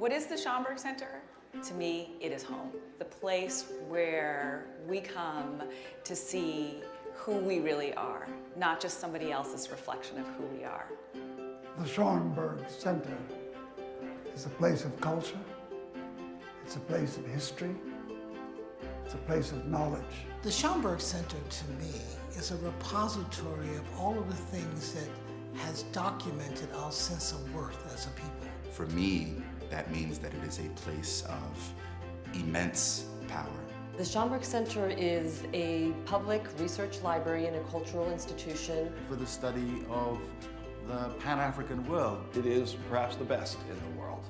What is the Schomburg Center? To me, it is home. The place where we come to see who we really are, not just somebody else's reflection of who we are. The Schomburg Center is a place of culture, it's a place of history, it's a place of knowledge. The Schomburg Center, to me, is a repository of all of the things that has documented our sense of worth as a people. For me, that means that it is a place of immense power. The Schomburg Center is a public research library and a cultural institution for the study of the Pan-African world. It is perhaps the best in the world.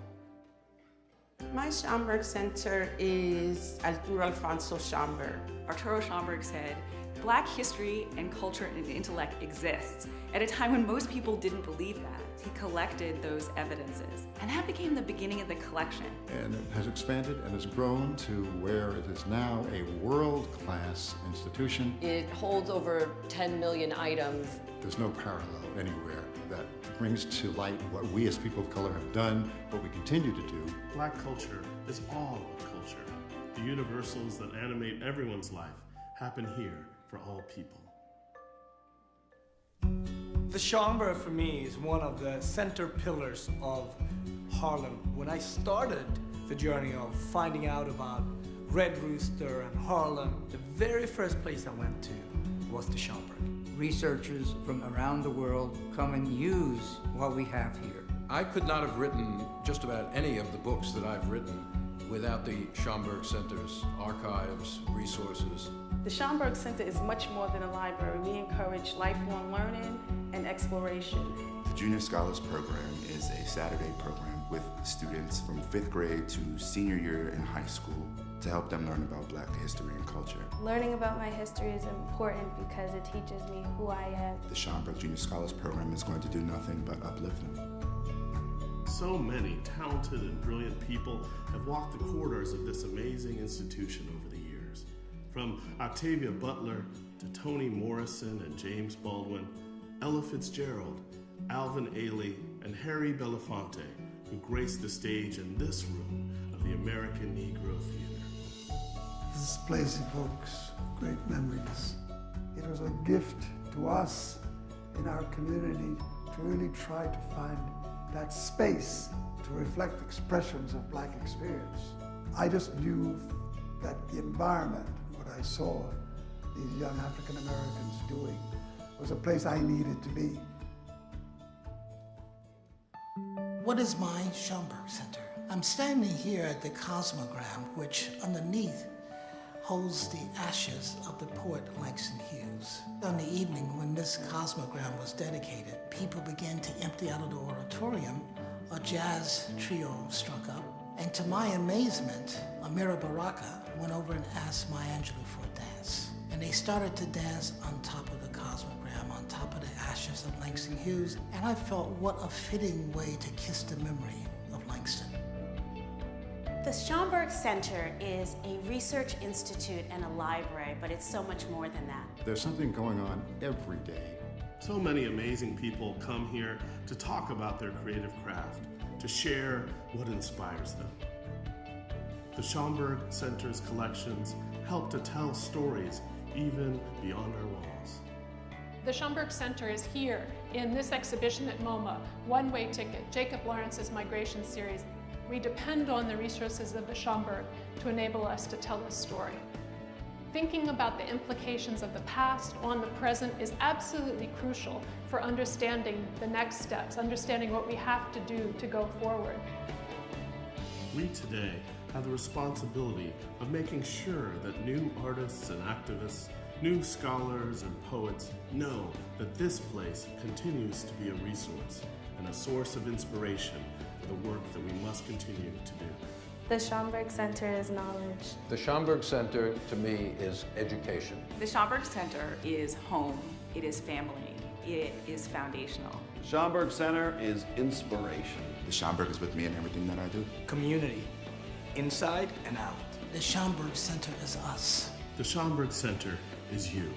My Schomburg Center is Arturo Alfonso Schomburg. Arturo Schomburg said, Black history and culture and intellect exists at a time when most people didn't believe that. He collected those evidences, and that became the beginning of the collection. And it has expanded and has grown to where it is now a world-class institution. It holds over 10 million items. There's no parallel anywhere that brings to light what we as people of color have done, what we continue to do. Black culture is all of culture. The universals that animate everyone's life happen here for all people. The Schomburg for me is one of the center pillars of Harlem. When I started the journey of finding out about Red Rooster and Harlem, the very first place I went to was the Schomburg. Researchers from around the world come and use what we have here. I could not have written just about any of the books that I've written without the Schomburg Center's archives, resources. The Schomburg Center is much more than a library. We encourage lifelong learning and exploration. The Junior Scholars Program is a Saturday program with students from 5th grade to senior year in high school to help them learn about Black history and culture. Learning about my history is important because it teaches me who I am. The Schomburg Junior Scholars Program is going to do nothing but uplift them. So many talented and brilliant people have walked the corridors of this amazing institution over the years. From Octavia Butler to Toni Morrison and James Baldwin, Ella Fitzgerald, Alvin Ailey, and Harry Belafonte, who graced the stage in this room of the American Negro Theater. This place evokes great memories. It was a gift to us in our community to really try to find that space to reflect expressions of Black experience. I just knew that the environment, what I saw these young African Americans doing, was a place I needed to be. What is my Schomburg Center? I'm standing here at the Cosmogram, which underneath holds the ashes of the poet Langston Hughes. On the evening when this Cosmogram was dedicated, people began to empty out of the auditorium. A jazz trio struck up, and to my amazement, Amira Baraka went over and asked Maya Angelou for a dance. And they started to dance on top of the Cosmogram, on top of the ashes of Langston Hughes, and I felt what a fitting way to kiss the memory of Langston. The Schomburg Center is a research institute and a library, but it's so much more than that. There's something going on every day. So many amazing people come here to talk about their creative craft, to share what inspires them. The Schomburg Center's collections help to tell stories even beyond our walls. The Schomburg Center is here in this exhibition at MoMA, One-Way Ticket, Jacob Lawrence's Migration Series. We depend on the resources of the Schomburg to enable us to tell this story. Thinking about the implications of the past on the present is absolutely crucial for understanding the next steps, understanding what we have to do to go forward. We today have the responsibility of making sure that new artists and activists, new scholars and poets know that this place continues to be a resource and a source of inspiration for the work that we must continue to do. The Schomburg Center is knowledge. The Schomburg Center, to me, is education. The Schomburg Center is home, it is family, it is foundational. The Schomburg Center is inspiration. The Schomburg is with me in everything that I do. Community, inside and out. The Schomburg Center is us. The Schomburg Center is you,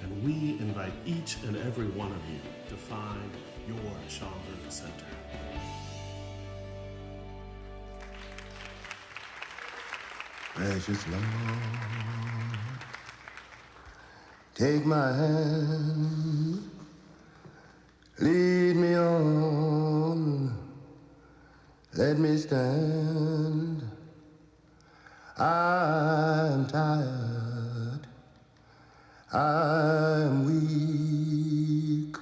and we invite each and every one of you to find your Schomburg Center. Precious Lord, take my hand, lead me on, let me stand. I'm tired, I'm weak,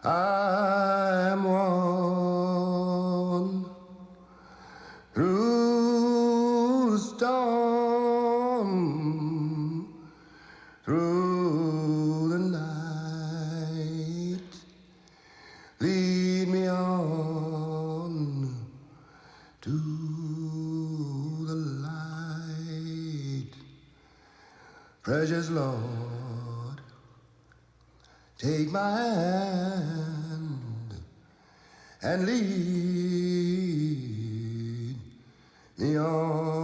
I'm worn through storm, through the night. Lead me on to the light. Precious Lord, take my hand and lead me on.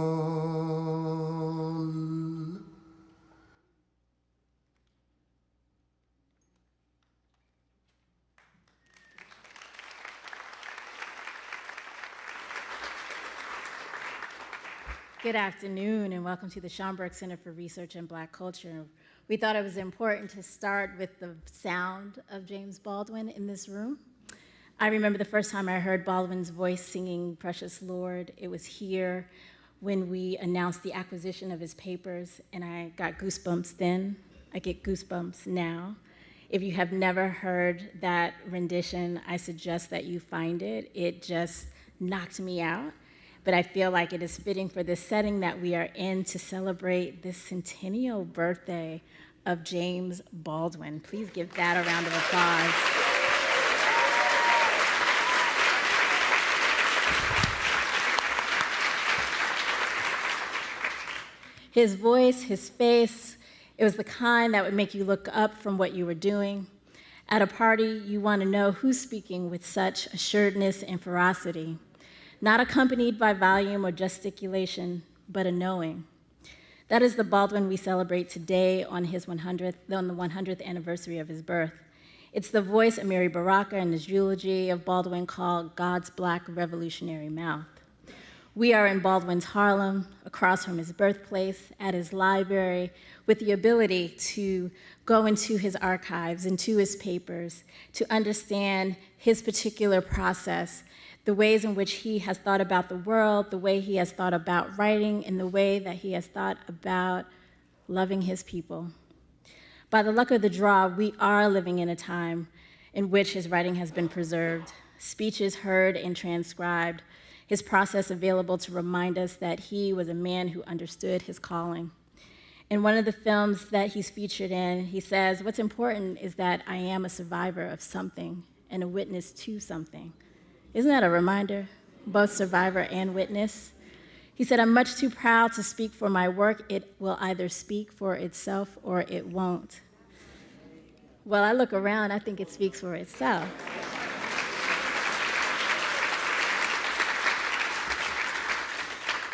Good afternoon and welcome to the Schomburg Center for Research in Black Culture. We thought it was important to start with the sound of James Baldwin in this room. I remember the first time I heard Baldwin's voice singing Precious Lord. It was here when we announced the acquisition of his papers, and I got goosebumps then. I get goosebumps now. If you have never heard that rendition, I suggest that you find it. It just knocked me out. But I feel like it is fitting for this setting that we are in to celebrate this centennial birthday of James Baldwin. Please give that a round of applause. His voice, his face, it was the kind that would make you look up from what you were doing. At a party, you want to know who's speaking with such assuredness and ferocity. Not accompanied by volume or gesticulation, but a knowing. That is the Baldwin we celebrate today on the 100th anniversary of his birth. It's the voice of Mary Baraka in his eulogy of Baldwin called God's Black Revolutionary Mouth. We are in Baldwin's Harlem, across from his birthplace, at his library, with the ability to go into his archives, into his papers, to understand his particular process, the ways in which he has thought about the world, the way he has thought about writing, and the way that he has thought about loving his people. By the luck of the draw, we are living in a time in which his writing has been preserved, speeches heard and transcribed, his process available to remind us that he was a man who understood his calling. In one of the films that he's featured in, he says, "What's important is that I am a survivor of something and a witness to something." Isn't that a reminder? Both survivor and witness. He said, "I'm much too proud to speak for my work. It will either speak for itself or it won't." Well, I look around, I think it speaks for itself.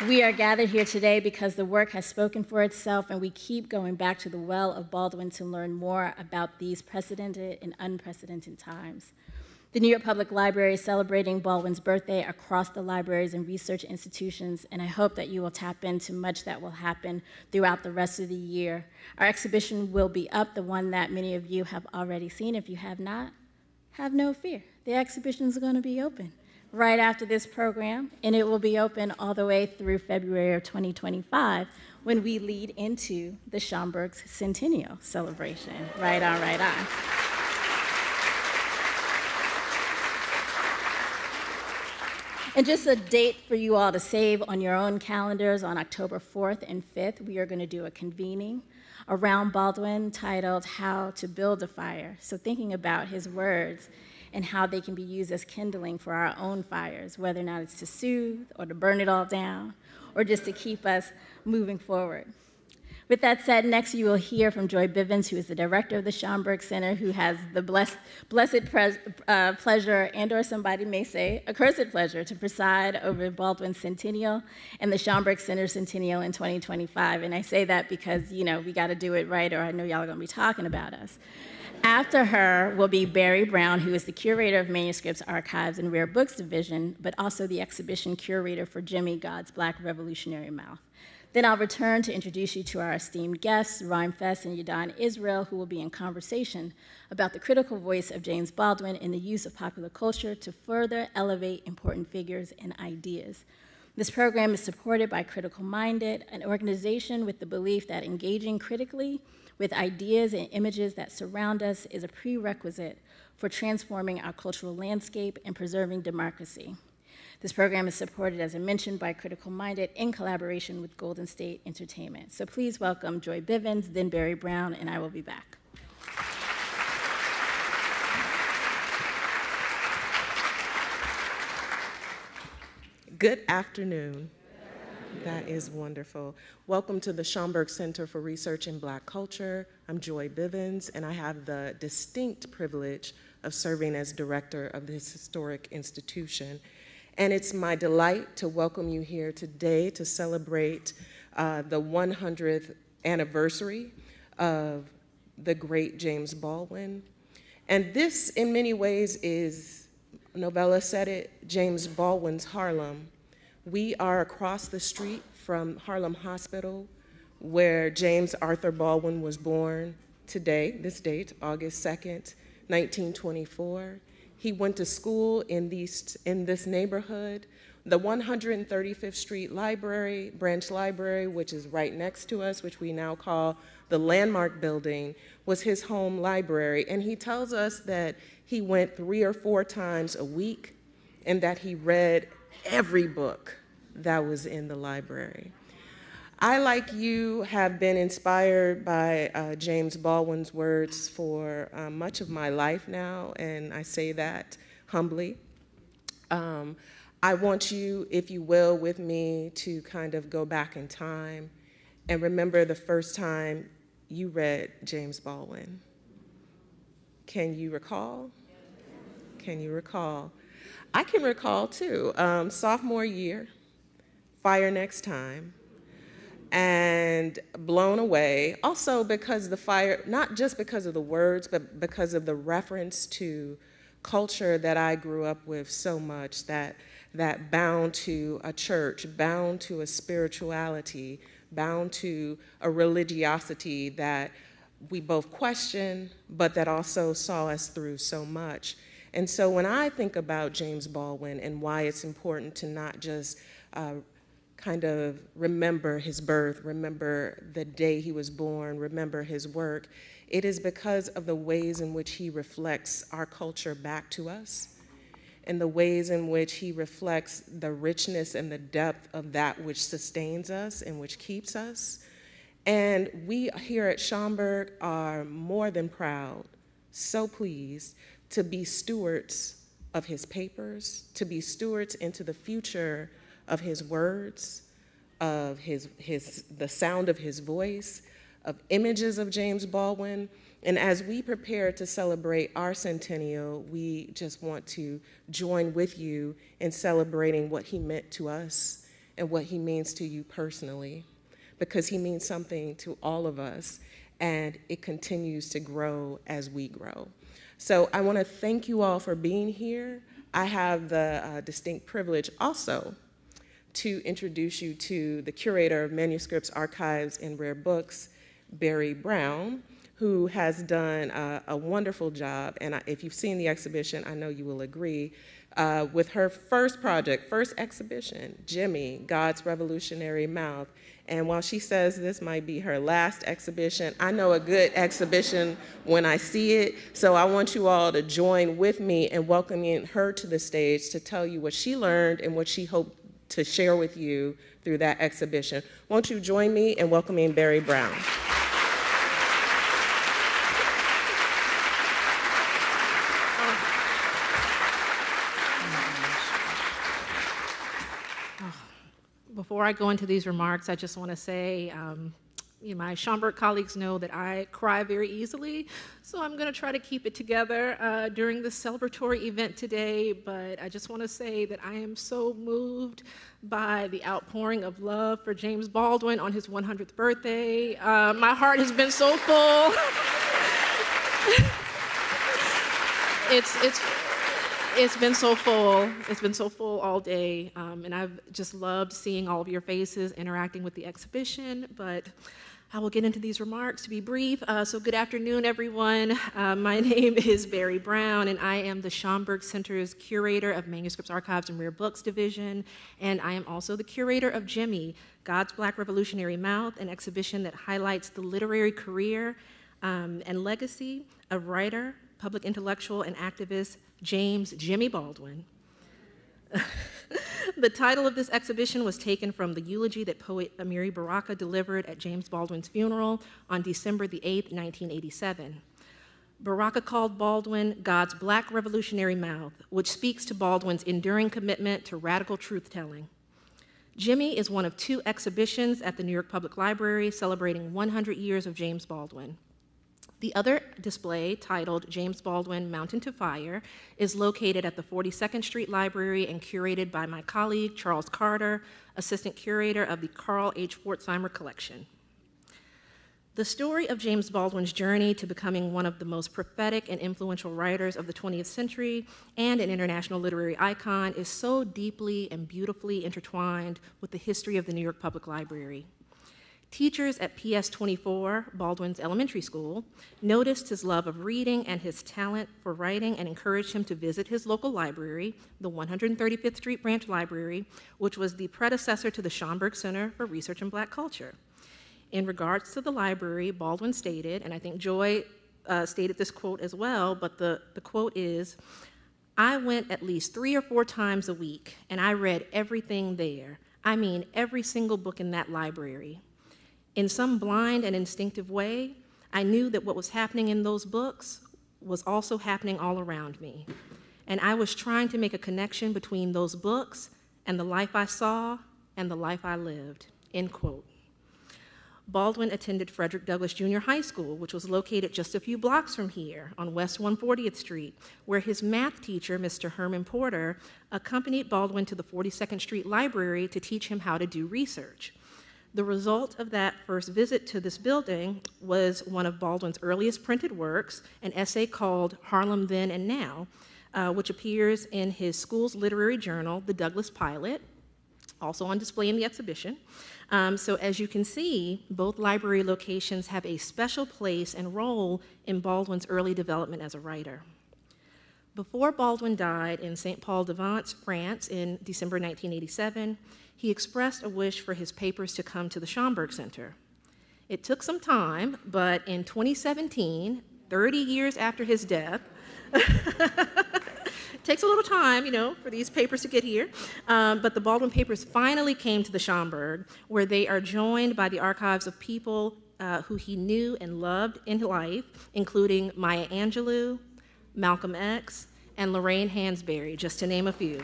We are gathered here today because the work has spoken for itself, and we keep going back to the well of Baldwin to learn more about these precedented and unprecedented times. The New York Public Library is celebrating Baldwin's birthday across the libraries and research institutions, and I hope that you will tap into much that will happen throughout the rest of the year. Our exhibition will be up, the one that many of you have already seen. If you have not, have no fear. The exhibition is going to be open right after this program, and it will be open all the way through February of 2025 when we lead into the Schomburg's centennial celebration. Right on, right on. And just a date for you all to save on your own calendars: on October 4th and 5th, we are going to do a convening around Baldwin titled How to Build a Fire. So thinking about his words and how they can be used as kindling for our own fires, whether or not it's to soothe or to burn it all down, or just to keep us moving forward. With that said, next you will hear from Joy Bivens, who is the director of the Schomburg Center, who has the blessed pleasure, and or somebody may say, a cursed pleasure, to preside over Baldwin's centennial and the Schomburg Center centennial in 2025. And I say that because, we got to do it right, or I know y'all are going to be talking about us. After her will be Barry Brown, who is the curator of Manuscripts, Archives, and Rare Books Division, but also the exhibition curator for Jimmy, God's Black Revolutionary Mouth. Then I'll return to introduce you to our esteemed guests, Rhymefest and Yahdon Israel, who will be in conversation about the critical voice of James Baldwin in the use of popular culture to further elevate important figures and ideas. This program is supported by Critical Minded, an organization with the belief that engaging critically with ideas and images that surround us is a prerequisite for transforming our cultural landscape and preserving democracy. This program is supported, as I mentioned, by Critical Minded in collaboration with Golden State Entertainment. So please welcome Joy Bivens, then Barry Brown, and I will be back. Good afternoon. That is wonderful. Welcome to the Schomburg Center for Research in Black Culture. I'm Joy Bivens, and I have the distinct privilege of serving as director of this historic institution. And it's my delight to welcome you here today to celebrate the 100th anniversary of the great James Baldwin. And this, in many ways, is, Novella said it, James Baldwin's Harlem. We are across the street from Harlem Hospital, where James Arthur Baldwin was born today, this date, August 2nd, 1924. He went to school in this neighborhood. The 135th Street Library, Branch Library, which is right next to us, which we now call the Landmark Building, was his home library. And he tells us that he went 3 or 4 times a week and that he read every book that was in the library. I, like you, have been inspired by James Baldwin's words for much of my life now, and I say that humbly. I want you, if you will, with me to kind of go back in time and remember the first time you read James Baldwin. Can you recall? Can you recall? I can recall too. Sophomore year, Fire Next Time, and blown away, also because the fire, not just because of the words, but because of the reference to culture that I grew up with so much, that bound to a church, bound to a spirituality, bound to a religiosity that we both question, but that also saw us through so much. And so when I think about James Baldwin and why it's important to not just kind of remember his birth, remember the day he was born, remember his work, it is because of the ways in which he reflects our culture back to us, and the ways in which he reflects the richness and the depth of that which sustains us and which keeps us. And we here at Schomburg are more than proud, so pleased to be stewards of his papers, to be stewards into the future of his words, of the sound of his voice, of images of James Baldwin. And as we prepare to celebrate our centennial, we just want to join with you in celebrating what he meant to us and what he means to you personally, because he means something to all of us, and it continues to grow as we grow. So I want to thank you all for being here. I have the distinct privilege also to introduce you to the Curator of Manuscripts, Archives, and Rare Books, Barry Brown, who has done a wonderful job. And if you've seen the exhibition, I know you will agree, with her first project, first exhibition, Jimmy, God's Revolutionary Mouth. And while she says this might be her last exhibition, I know a good exhibition when I see it. So I want you all to join with me in welcoming her to the stage to tell you what she learned and what she hoped to share with you through that exhibition. Won't you join me in welcoming Barry Brown? Before I go into these remarks, I just want to say, my Schomburg colleagues know that I cry very easily, so I'm going to try to keep it together during this celebratory event today, but I just want to say that I am so moved by the outpouring of love for James Baldwin on his 100th birthday. My heart has been so full. It's been so full. It's been so full all day, and I've just loved seeing all of your faces, interacting with the exhibition, but I will get into these remarks to be brief. So good afternoon, everyone. My name is Barry Brown, and I am the Schomburg Center's Curator of Manuscripts, Archives, and Rare Books Division, and I am also the curator of Jimmy, God's Black Revolutionary Mouth, an exhibition that highlights the literary career and legacy of writer, public intellectual, and activist James Jimmy Baldwin. The title of this exhibition was taken from the eulogy that poet Amiri Baraka delivered at James Baldwin's funeral on December the 8th, 1987. Baraka called Baldwin God's Black Revolutionary Mouth, which speaks to Baldwin's enduring commitment to radical truth-telling. Jimmy is one of 2 exhibitions at the New York Public Library celebrating 100 years of James Baldwin. The other display, titled James Baldwin Mountain to Fire, is located at the 42nd Street Library and curated by my colleague, Charles Carter, Assistant Curator of the Carl H. Pforzheimer Collection. The story of James Baldwin's journey to becoming one of the most prophetic and influential writers of the 20th century and an international literary icon is so deeply and beautifully intertwined with the history of the New York Public Library. Teachers at PS 24, Baldwin's elementary school, noticed his love of reading and his talent for writing and encouraged him to visit his local library, the 135th Street Branch Library, which was the predecessor to the Schomburg Center for Research in Black Culture. In regards to the library, Baldwin stated, and I think Joy stated this quote as well, but the quote is, "I went at least 3 or 4 times a week, and I read everything there. I mean, every single book in that library. In some blind and instinctive way, I knew that what was happening in those books was also happening all around me. And I was trying to make a connection between those books and the life I saw and the life I lived," end quote. Baldwin attended Frederick Douglass Junior High School, which was located just a few blocks from here on West 140th Street, where his math teacher, Mr. Herman Porter, accompanied Baldwin to the 42nd Street Library to teach him how to do research. The result of that first visit to this building was one of Baldwin's earliest printed works, an essay called Harlem Then and Now, which appears in his school's literary journal, The Douglass Pilot, also on display in the exhibition. So as you can see, both library locations have a special place and role in Baldwin's early development as a writer. Before Baldwin died in St. Paul de Vence, France in December 1987, he expressed a wish for his papers to come to the Schomburg Center. It took some time, but in 2017, 30 years after his death, it takes a little time, for these papers to get here, but the Baldwin papers finally came to the Schomburg, where they are joined by the archives of people who he knew and loved in life, including Maya Angelou, Malcolm X, and Lorraine Hansberry, just to name a few.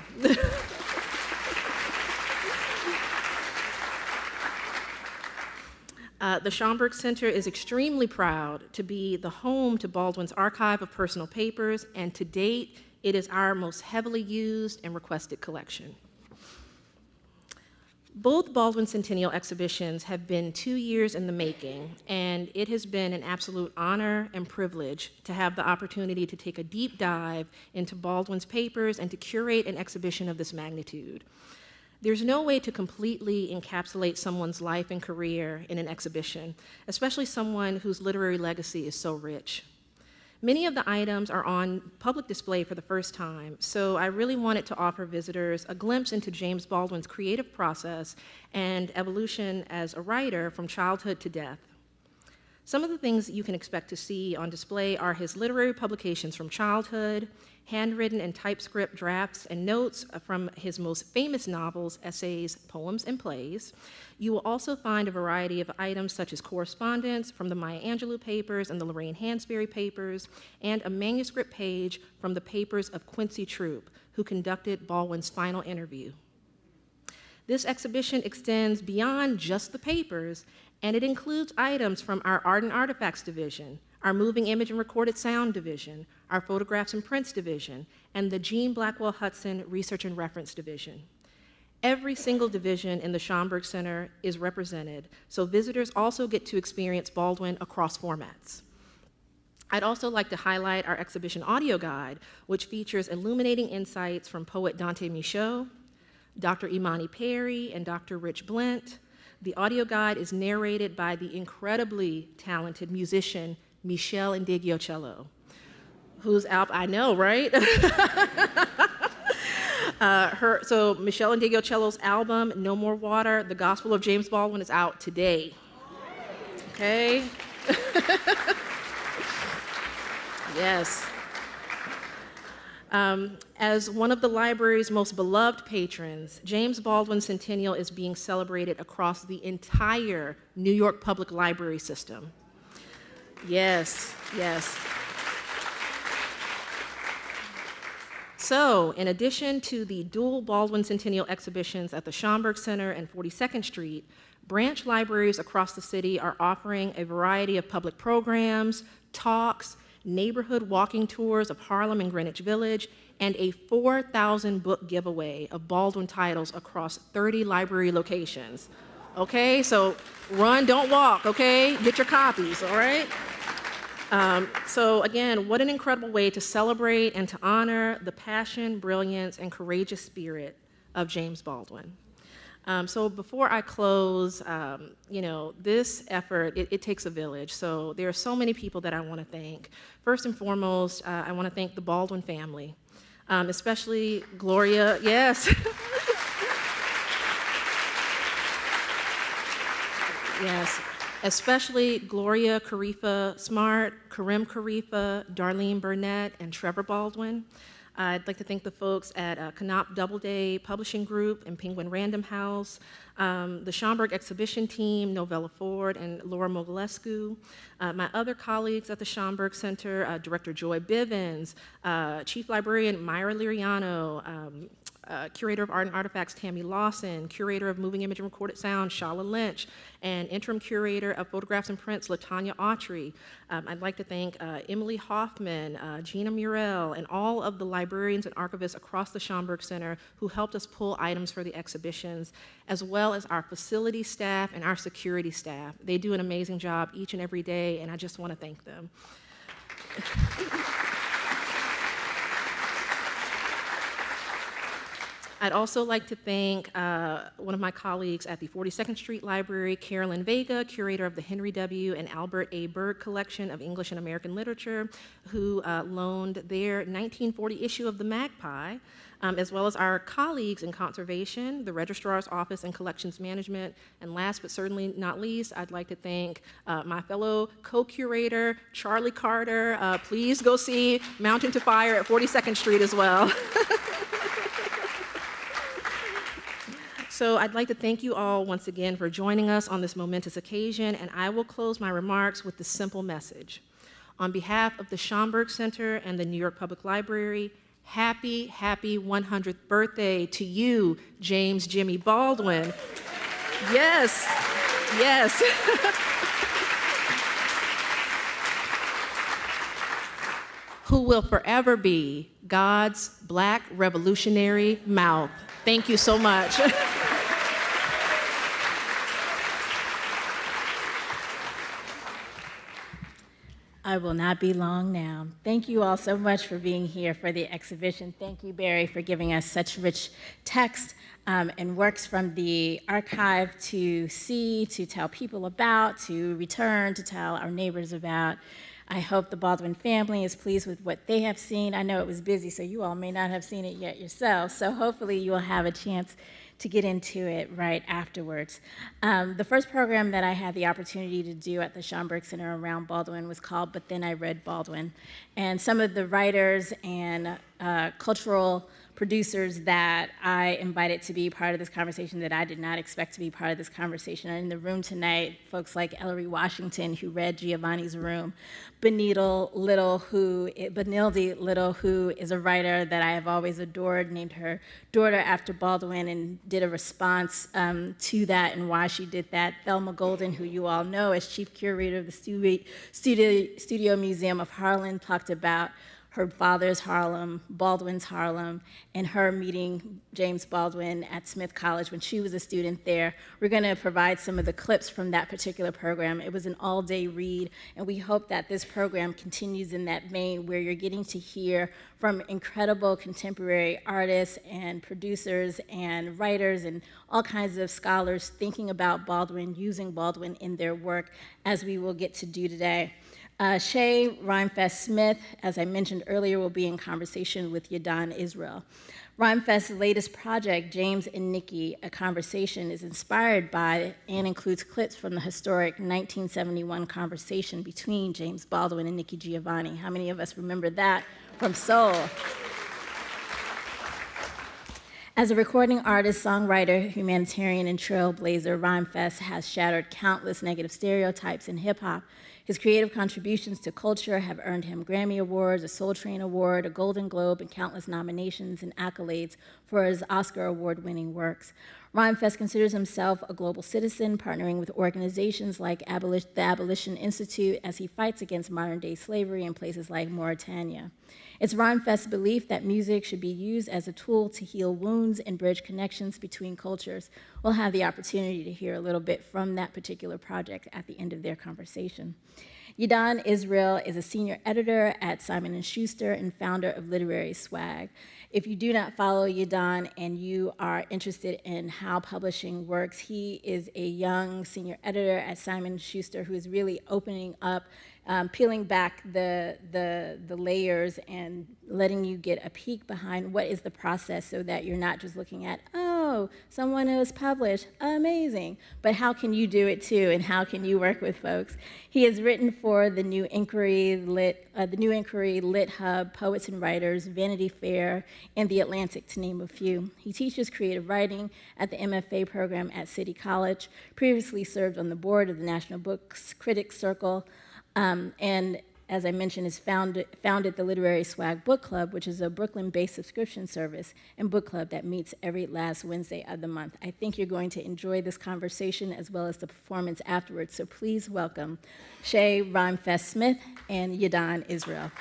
The Schomburg Center is extremely proud to be the home to Baldwin's archive of personal papers, and to date, it is our most heavily used and requested collection. Both Baldwin Centennial exhibitions have been 2 years in the making, and it has been an absolute honor and privilege to have the opportunity to take a deep dive into Baldwin's papers and to curate an exhibition of this magnitude. There's no way to completely encapsulate someone's life and career in an exhibition, especially someone whose literary legacy is so rich. Many of the items are on public display for the first time, so I really wanted to offer visitors a glimpse into James Baldwin's creative process and evolution as a writer from childhood to death. Some of the things you can expect to see on display are his literary publications from childhood, handwritten and typescript drafts and notes from his most famous novels, essays, poems, and plays. You will also find a variety of items such as correspondence from the Maya Angelou papers and the Lorraine Hansberry papers, and a manuscript page from the papers of Quincy Troupe, who conducted Baldwin's final interview. This exhibition extends beyond just the papers, and it includes items from our Art and Artifacts division, our Moving Image and Recorded Sound division, our Photographs and Prints division, and the Jean Blackwell Hudson Research and Reference division. Every single division in the Schomburg Center is represented, so visitors also get to experience Baldwin across formats. I'd also like to highlight our exhibition audio guide, which features illuminating insights from poet Dante Michaud, Dr. Imani Perry, and Dr. Rich Blint. The audio guide is narrated by the incredibly talented musician Michelle Indigiocello, whose album, I know, right? So Michelle Indigiocello's album, No More Water, The Gospel of James Baldwin, is out today. Okay? Yes. As one of the library's most beloved patrons, James Baldwin Centennial is being celebrated across the entire New York Public Library system. Yes, yes. So, in addition to the dual Baldwin Centennial exhibitions at the Schomburg Center and 42nd Street, branch libraries across the city are offering a variety of public programs, talks, neighborhood walking tours of Harlem and Greenwich Village, and a 4,000 book giveaway of Baldwin titles across 30 library locations. Okay, so run, don't walk, okay? Get your copies, all right? So again, what an incredible way to celebrate and to honor the passion, brilliance, and courageous spirit of James Baldwin. So before I close, this effort, it takes a village. So there are so many people that I want to thank. First and foremost, I want to thank the Baldwin family, especially Gloria, yes. Yes, especially Gloria Karifa Smart, Karim Karifa, Darlene Burnett, and Trevor Baldwin. I'd like to thank the folks at Canop Doubleday Publishing Group and Penguin Random House, the Schomburg Exhibition Team, Novella Ford and Laura Mogilescu, my other colleagues at the Schomburg Center, Director Joy Bivens, Chief Librarian Myra Liriano, Curator of Art and Artifacts Tammy Lawson, Curator of Moving Image and Recorded Sound Shala Lynch, and Interim Curator of Photographs and Prints Latanya Autry. I'd like to thank Emily Hoffman, Gina Murrell, and all of the librarians and archivists across the Schomburg Center who helped us pull items for the exhibitions, as well as our facility staff and our security staff. They do an amazing job each and every day, and I just want to thank them. I'd also like to thank one of my colleagues at the 42nd Street Library, Carolyn Vega, curator of the Henry W. and Albert A. Berg Collection of English and American Literature, who loaned their 1940 issue of The Magpie, as well as our colleagues in conservation, the Registrar's Office and Collections Management, and last but certainly not least, I'd like to thank my fellow co-curator, Charlie Carter. Please go see Mountain to Fire at 42nd Street as well. So I'd like to thank you all once again for joining us on this momentous occasion, and I will close my remarks with this simple message. On behalf of the Schomburg Center and the New York Public Library, happy, happy 100th birthday to you, James Jimmy Baldwin. Yes, yes. Who will forever be God's Black revolutionary mouth. Thank you so much. I will not be long now. Thank you all so much for being here for the exhibition. Thank you, Barry, for giving us such rich text and works from the archive to see, to tell people about, to return, to tell our neighbors about. I hope the Baldwin family is pleased with what they have seen. I know it was busy, so you all may not have seen it yet yourselves, so hopefully you will have a chance to get into it right afterwards. The first program that I had the opportunity to do at the Schomburg Center around Baldwin was called But Then I Read Baldwin. And some of the writers and cultural producers that I invited to be part of this conversation that I did not expect to be part of this conversation are in the room tonight. Folks like Ellery Washington, who read Giovanni's Room, Benilde Little, who is a writer that I have always adored, named her daughter after Baldwin and did a response to that and why she did that. Thelma Golden, who you all know as chief curator of the Studio Museum of Harlem, talked about her father's Harlem, Baldwin's Harlem, and her meeting James Baldwin at Smith College when she was a student there. We're going to provide some of the clips from that particular program. It was an all-day read, and we hope that this program continues in that vein where you're getting to hear from incredible contemporary artists and producers and writers and all kinds of scholars thinking about Baldwin, using Baldwin in their work, as we will get to do today. Shay Rhymefest Smith, as I mentioned earlier, will be in conversation with Yahdon Israel. Rhymefest's latest project, James and Nikki, A Conversation, is inspired by and includes clips from the historic 1971 conversation between James Baldwin and Nikki Giovanni. How many of us remember that from Soul? As a recording artist, songwriter, humanitarian, and trailblazer, Rhymefest has shattered countless negative stereotypes in hip-hop. His creative contributions to culture have earned him Grammy Awards, a Soul Train Award, a Golden Globe, and countless nominations and accolades for his Oscar Award-winning works. Rhymefest considers himself a global citizen, partnering with organizations like the Abolition Institute as he fights against modern-day slavery in places like Mauritania. It's Rhymefest's belief that music should be used as a tool to heal wounds and bridge connections between cultures. We'll have the opportunity to hear a little bit from that particular project at the end of their conversation. Yahdon Israel is a senior editor at Simon Schuster and founder of Literary Swag. If you do not follow Yahdon and you are interested in how publishing works, he is a young senior editor at Simon Schuster who is really opening up, peeling back the layers and letting you get a peek behind what is the process so that you're not just looking at, oh, someone else published, amazing, but how can you do it too, and how can you work with folks? He has written for the New Inquiry, Lit Hub, Poets and Writers, Vanity Fair, and The Atlantic, to name a few. He teaches creative writing at the MFA program at City College, previously served on the board of the National Books Critics Circle, and as I mentioned, has founded the Literary Swag Book Club, which is a Brooklyn-based subscription service and book club that meets every last Wednesday of the month. I think you're going to enjoy this conversation as well as the performance afterwards, so please welcome Shay Rhymefest Smith and Yahdon Israel.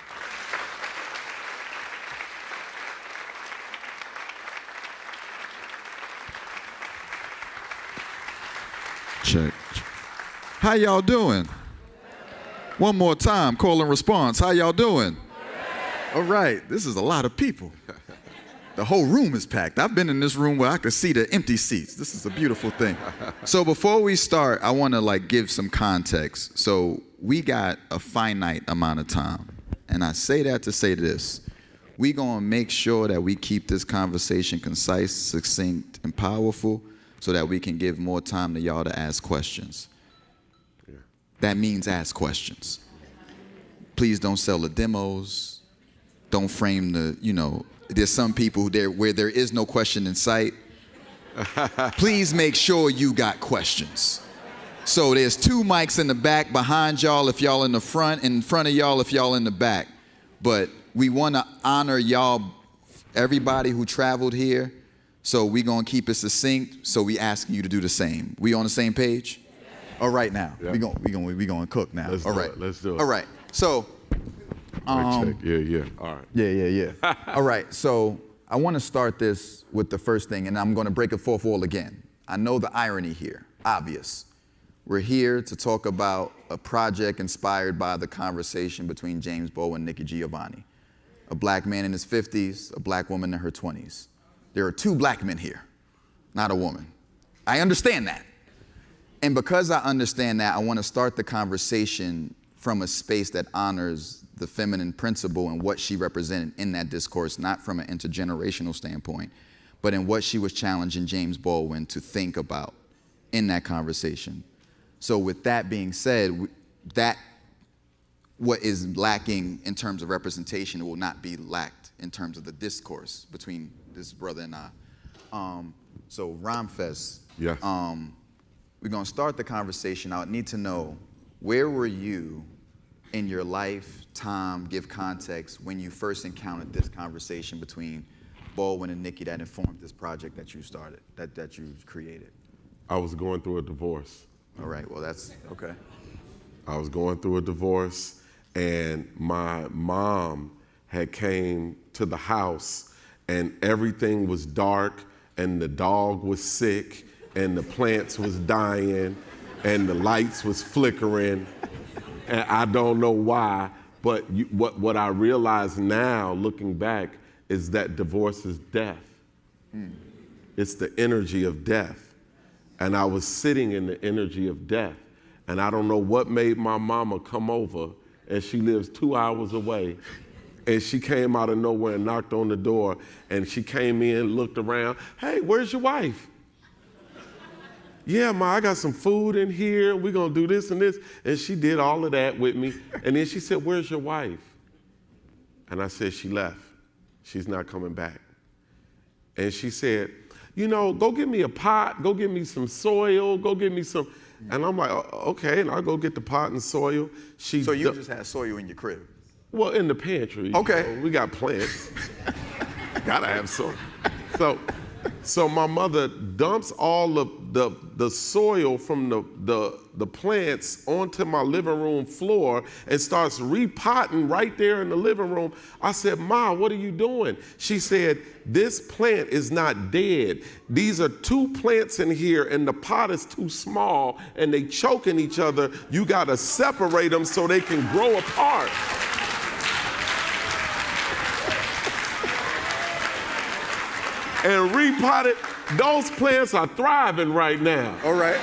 Check. How y'all doing? One more time, call and response. How y'all doing? All right, this is a lot of people. The whole room is packed. I've been in this room where I could see the empty seats. This is a beautiful thing. So before we start, I want to give some context. So we got a finite amount of time. And I say that to say this. We're going to make sure that we keep this conversation concise, succinct, and powerful so that we can give more time to y'all to ask questions. That means ask questions. Please don't sell the demos. Don't frame there's some people where there is no question in sight. Please make sure you got questions. So there's 2 mics in the back behind y'all if y'all in the front, and in front of y'all if y'all in the back. But we want to honor y'all, everybody who traveled here. So we're going to keep it succinct. So we asking you to do the same. We on the same page? All right, now we gonna cook now. Let's do it. All right. So, Yeah. All right. Yeah. All right. So I want to start this with the first thing, and I'm going to break a fourth wall again. I know the irony here, obvious. We're here to talk about a project inspired by the conversation between James Baldwin and Nikki Giovanni, a black man in his 50s, a black woman in her 20s. There are 2 black men here, not a woman. I understand that. And because I understand that, I want to start the conversation from a space that honors the feminine principle and what she represented in that discourse, not from an intergenerational standpoint, but in what she was challenging James Baldwin to think about in that conversation. So with that being said, that what is lacking in terms of representation will not be lacked in terms of the discourse between this brother and I. So Rhymefest. Yes. We're going to start the conversation. I need to know, where were you in your life, time, give context, when you first encountered this conversation between Baldwin and Nikki that informed this project that you started, that you created? I was going through a divorce. All right, well, that's okay. I was going through a divorce, and my mom had came to the house and everything was dark and the dog was sick and the plants was dying and the lights was flickering, and I don't know why, but what I realize now, looking back, is that divorce is death. It's the energy of death. And I was sitting in the energy of death, and I don't know what made my mama come over, and she lives 2 hours away, and she came out of nowhere and knocked on the door, and she came in, looked around, hey, where's your wife? Yeah, Ma, I got some food in here. We're going to do this and this. And she did all of that with me. And then she said, where's your wife? And I said, she left. She's not coming back. And she said, you know, go get me a pot. Go get me some soil. Go get me some. And I'm like, okay. And I'll go get the pot and soil. So you just had soil in your crib? Well, in the pantry. Okay. You know, we got plants. Gotta have soil. So my mother dumps all of the soil from the plants onto my living room floor and starts repotting right there in the living room. I said, Ma, what are you doing? She said, this plant is not dead. These are 2 plants in here and the pot is too small and they choking each other. You gotta separate them so they can grow apart. And repotted, those plants are thriving right now. All right.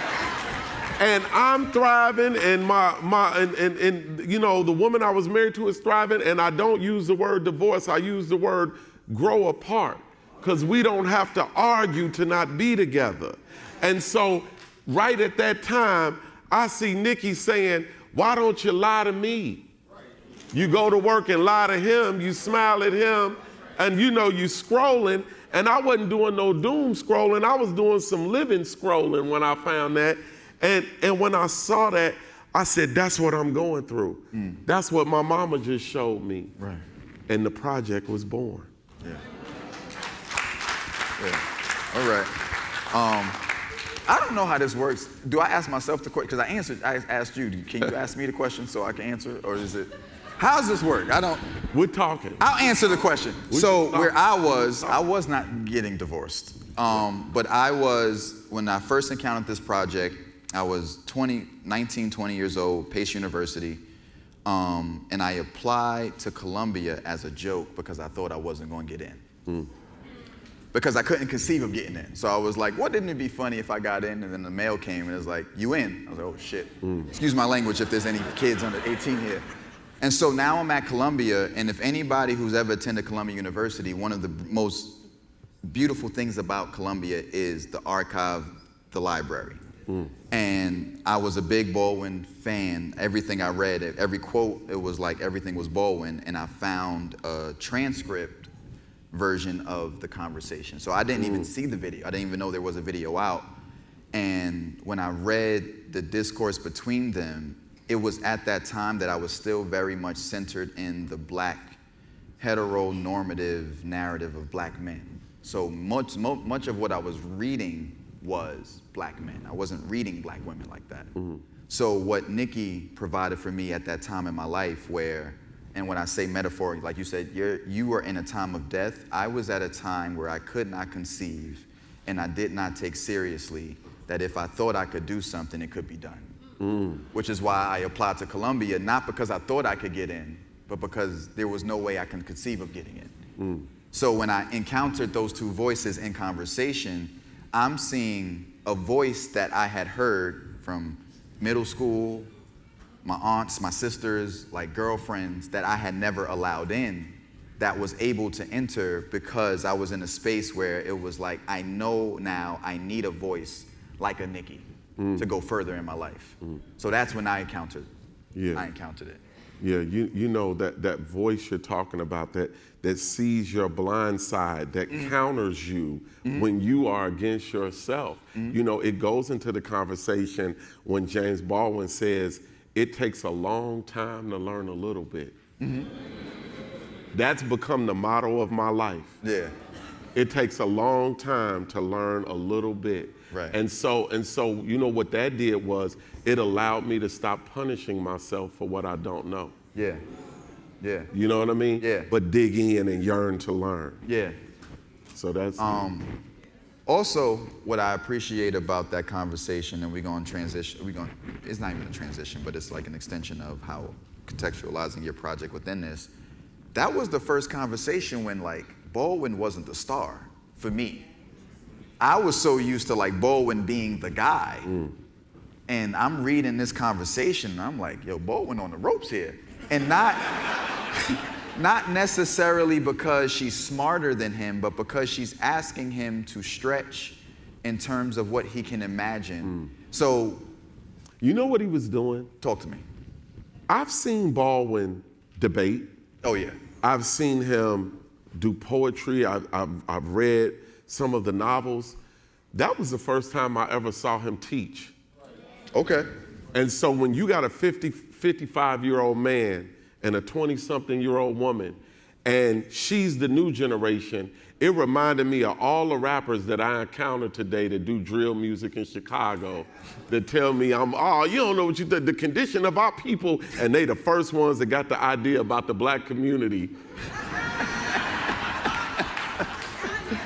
And I'm thriving, and and you know, the woman I was married to is thriving, and I don't use the word divorce, I use the word grow apart, because we don't have to argue to not be together. And so right at that time, I see Nikki saying, why don't you lie to me? You go to work and lie to him, you smile at him, and you know you scrolling. And I wasn't doing no doom scrolling. I was doing some living scrolling when I found that. And when I saw that, I said, that's what I'm going through. That's what my mama just showed me. Right. And the project was born. Yeah. All right. I don't know how this works. Do I ask myself the question? Because I asked you. Can you ask me the question so I can answer? Or is it? How does this work? We're talking. I'll answer the question. So where I was not getting divorced. But I was, when I first encountered this project, I was 19, 20 years old, Pace University. And I applied to Columbia as a joke because I thought I wasn't going to get in. Because I couldn't conceive of getting in. So I was like, wouldn't it be funny if I got in? And then the mail came and it was like, you in? I was like, oh shit. Excuse my language if there's any kids under 18 here. And so now I'm at Columbia, and if anybody who's ever attended Columbia University, one of the most beautiful things about Columbia is the archive, the library. And I was a big Baldwin fan. Everything I read, every quote, it was like everything was Baldwin, and I found a transcript version of the conversation. So I didn't even see the video. I didn't even know there was a video out. And when I read the discourse between them, it was at that time that I was still very much centered in the black heteronormative narrative of black men. So much of what I was reading was black men. I wasn't reading black women like that. So what Nikki provided for me at that time in my life where, and when I say metaphor, like you said, you were in a time of death. I was at a time where I could not conceive and I did not take seriously that if I thought I could do something, it could be done. Which is why I applied to Columbia, not because I thought I could get in, but because there was no way I can conceive of getting in. So when I encountered those 2 voices in conversation, I'm seeing a voice that I had heard from middle school, my aunts, my sisters, like girlfriends that I had never allowed in, that was able to enter because I was in a space where it was like, I know now I need a voice like a Nikki. To go further in my life. So that's when I encountered it. Yeah, you know that voice you're talking about that sees your blind side, that counters you when you are against yourself. You know, it goes into the conversation when James Baldwin says, it takes a long time to learn a little bit. That's become the motto of my life. Yeah. It takes a long time to learn a little bit. Right. And so, you know what that did was it allowed me to stop punishing myself for what I don't know. Yeah. Yeah. You know what I mean? Yeah. But dig in and yearn to learn. Yeah. So that's also what I appreciate about that conversation, and we're going to transition, it's not even a transition, but it's like an extension of how contextualizing your project within this. That was the first conversation when like Baldwin wasn't the star for me. I was so used to like Baldwin being the guy. And I'm reading this conversation and I'm like, yo, Baldwin on the ropes here. And not necessarily because she's smarter than him, but because she's asking him to stretch in terms of what he can imagine. So, you know what he was doing? Talk to me. I've seen Baldwin debate. Oh yeah. I've seen him do poetry. I've read some of the novels. That was the first time I ever saw him teach. Okay. And so when you got a 55-year-old man and a 20-something-year-old woman, and she's the new generation, it reminded me of all the rappers that I encountered today that do drill music in Chicago that tell me, you don't know what you did, the condition of our people, and they the first ones that got the idea about the black community.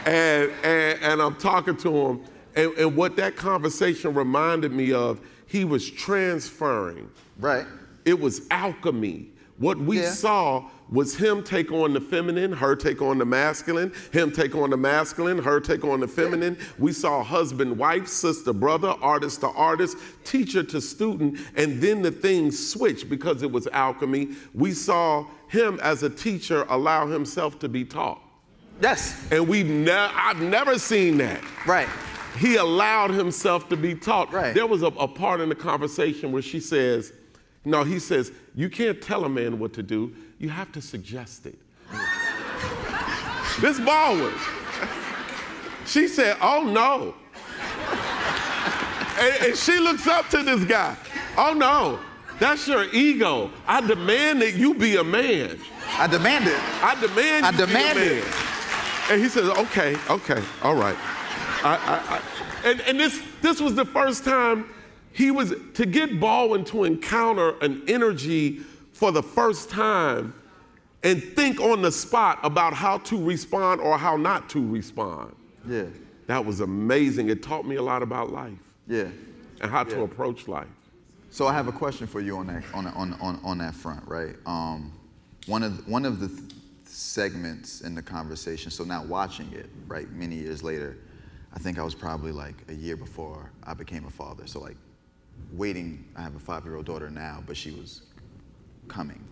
and I'm talking to him, and what that conversation reminded me of, he was transferring. Right. It was alchemy. What we saw was him take on the feminine, her take on the masculine, him take on the masculine, her take on the feminine. We saw husband, wife, sister, brother, artist to artist, teacher to student, and then the things switched because it was alchemy. We saw him as a teacher allow himself to be taught. Yes. And I've never seen that. Right. He allowed himself to be taught. Right. There was a part in the conversation where he says, you can't tell a man what to do, you have to suggest it. This Baldwin. She said, oh no. and she looks up to this guy. Oh no, that's your ego. I demand that you be a man. I demand it. I demand you be a man. And he says, okay, all right. And this was the first time to get Baldwin to encounter an energy for the first time and think on the spot about how to respond or how not to respond. Yeah. That was amazing. It taught me a lot about life. Yeah. And how to approach life. So I have a question for you on that front, right? One of the segments in the conversation, so now watching it, right, many years later, I think I was probably like a year before I became a father. So like waiting, I have a 5-year-old daughter now, but she was coming.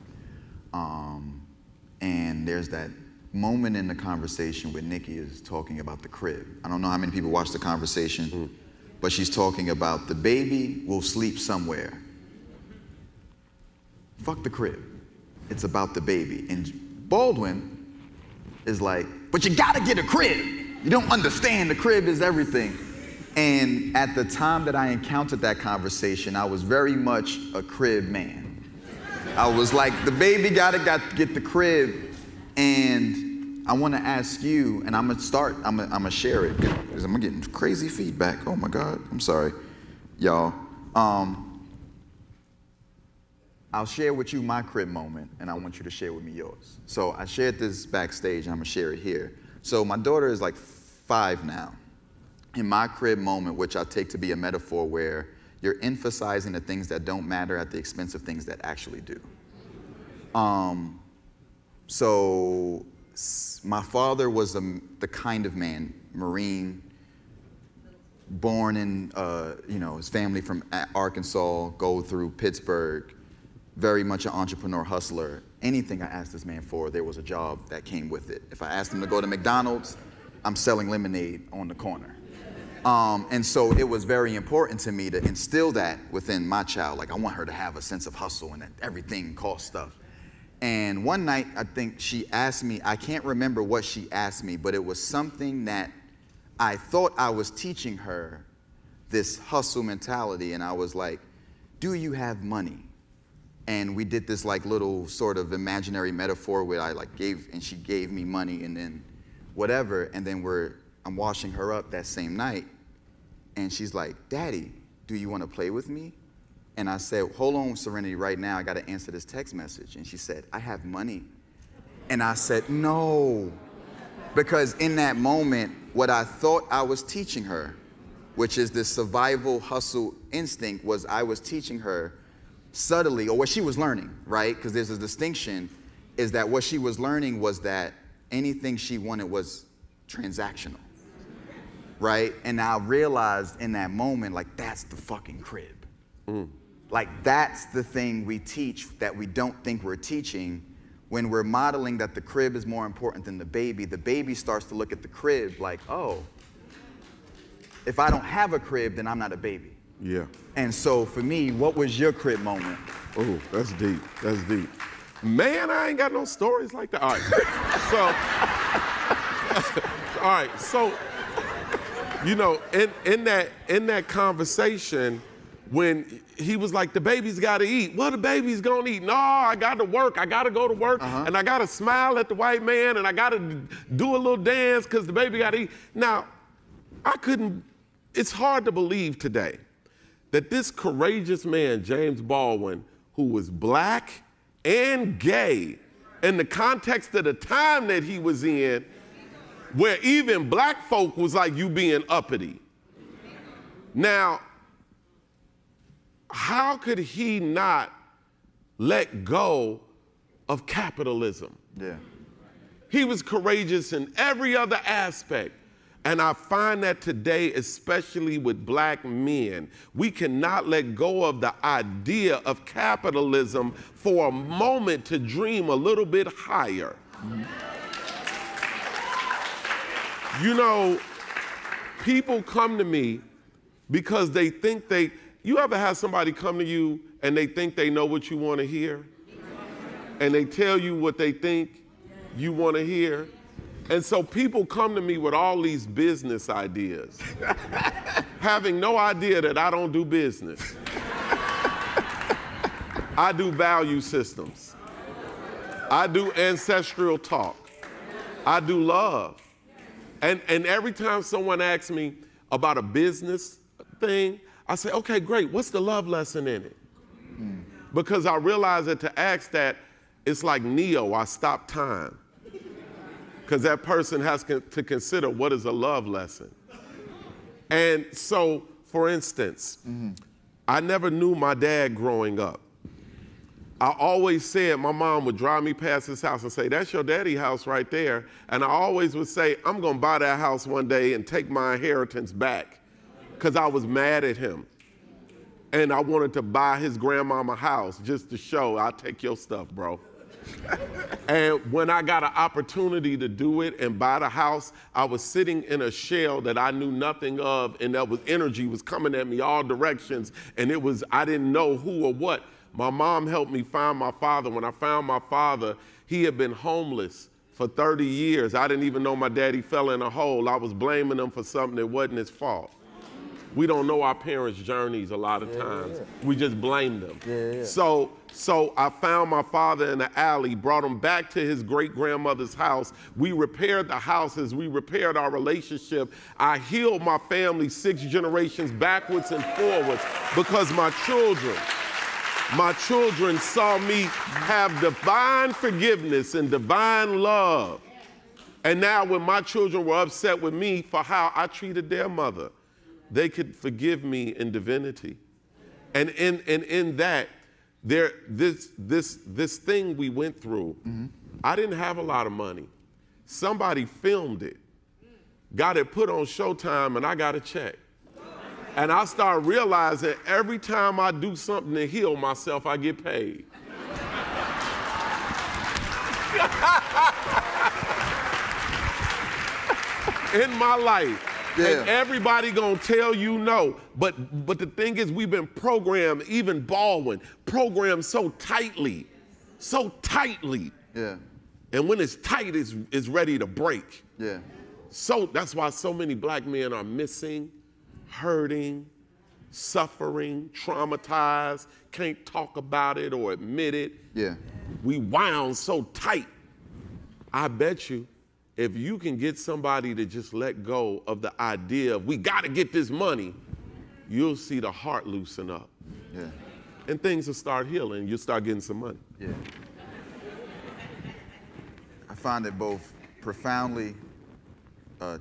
And there's that moment in the conversation where Nikki is talking about the crib. I don't know how many people watched the conversation, but she's talking about the baby will sleep somewhere. Fuck the crib. It's about the baby. And Baldwin is like, but you gotta get a crib. You don't understand, the crib is everything. And at the time that I encountered that conversation, I was very much a crib man. I was like, the baby gotta get the crib. And I wanna ask you, and I'm gonna share it, because I'm getting crazy feedback. Oh my God, I'm sorry, y'all. I'll share with you my crib moment, and I want you to share with me yours. So I shared this backstage, and I'm gonna share it here. So my daughter is like 5 now. In my crib moment, which I take to be a metaphor where you're emphasizing the things that don't matter at the expense of things that actually do. So my father was the kind of man, Marine, born in, his family from Arkansas, go through Pittsburgh, very much an entrepreneur, hustler. Anything I asked this man for, there was a job that came with it. If I asked him to go to McDonald's, I'm selling lemonade on the corner. And so it was very important to me to instill that within my child. Like, I want her to have a sense of hustle and that everything costs stuff. And one night, I think she asked me, I can't remember what she asked me, but it was something that I thought I was teaching her, this hustle mentality. And I was like, do you have money? And we did this like little sort of imaginary metaphor where I like she gave me money and then whatever. And then I'm washing her up that same night. And she's like, Daddy, do you want to play with me? And I said, hold on, Serenity, right now. I got to answer this text message. And she said, I have money. And I said, no. Because in that moment, what I thought I was teaching her, which is this survival hustle instinct, was I was teaching her subtly, or what she was learning, right? Because there's a distinction, is that what she was learning was that anything she wanted was transactional, right? And I realized in that moment, like, that's the fucking crib. Like, that's the thing we teach that we don't think we're teaching. When we're modeling that the crib is more important than the baby starts to look at the crib like, oh, if I don't have a crib, then I'm not a baby. Yeah. And so for me, what was your crib moment? Oh, that's deep. That's deep. Man, I ain't got no stories like that. All right. So, you know, in that conversation, when he was like, the baby's got to eat. Well, the baby's going to eat. No, I got to work. I got to go to work. And I got to smile at the white man. And I got to do a little dance because the baby got to eat. Now, it's hard to believe today that this courageous man, James Baldwin, who was black and gay, in the context of the time that he was in, where even black folk was like, you being uppity. Now, how could he not let go of capitalism? Yeah. He was courageous in every other aspect. And I find that today, especially with black men, we cannot let go of the idea of capitalism for a moment to dream a little bit higher. You know, people come to me because they think you ever have somebody come to you and they think they know what you want to hear? And they tell you what they think you want to hear? And so people come to me with all these business ideas, having no idea that I don't do business. I do value systems. I do ancestral talk. I do love. And every time someone asks me about a business thing, I say, okay, great, what's the love lesson in it? Because I realize that to ask that, it's like Neo, I stop time. Because that person has to consider what is a love lesson. And so, for instance, I never knew my dad growing up. I always said, my mom would drive me past his house and say, that's your daddy's house right there. And I always would say, I'm gonna buy that house one day and take my inheritance back. Because I was mad at him. And I wanted to buy his grandmama house just to show, I'll take your stuff, bro. And when I got an opportunity to do it and buy the house, I was sitting in a shell that I knew nothing of, and energy was coming at me all directions, and I didn't know who or what. My mom helped me find my father. When I found my father, he had been homeless for 30 years. I didn't even know my daddy fell in a hole. I was blaming him for something that wasn't his fault. We don't know our parents' journeys a lot of times. We just blame them. So I found my father in the alley, brought him back to his great-grandmother's house. We repaired the houses. We repaired our relationship. I healed my family 6 generations backwards and forwards because my children saw me have divine forgiveness and divine love. And now when my children were upset with me for how I treated their mother, they could forgive me in divinity. And in that, this thing we went through, I didn't have a lot of money. Somebody filmed it, got it put on Showtime, and I got a check. And I started realizing every time I do something to heal myself, I get paid. In my life. Yeah. And everybody gonna tell you no. But the thing is, we've been programmed, even Baldwin, programmed so tightly. Yeah. And when it's tight, it's ready to break. Yeah. So that's why so many black men are missing, hurting, suffering, traumatized, can't talk about it or admit it. Yeah. We wound so tight. I bet you, if you can get somebody to just let go of the idea of we got to get this money, you'll see the heart loosen up. Yeah. and things will start healing. You'll start getting some money. Yeah. I find it both profoundly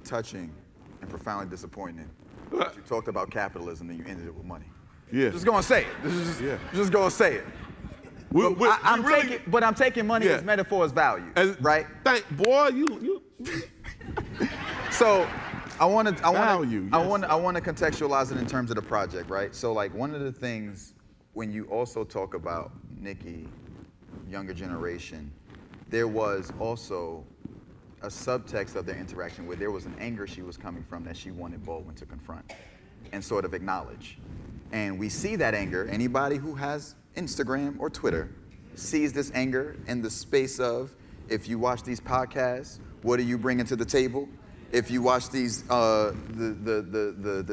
touching and profoundly disappointing. You talked about capitalism and you ended it with money. Yeah. Just gonna say it. Just gonna say it. But I'm taking money as metaphor as value, right? Boy, you. So I want to contextualize it in terms of the project, right? So like one of the things when you also talk about Nikki, younger generation, there was also a subtext of their interaction where there was an anger she was coming from that she wanted Baldwin to confront and sort of acknowledge. And we see that anger. Anybody who has Instagram or Twitter sees this anger in the space of, if you watch these podcasts, what are you bringing to the table? If you watch these, the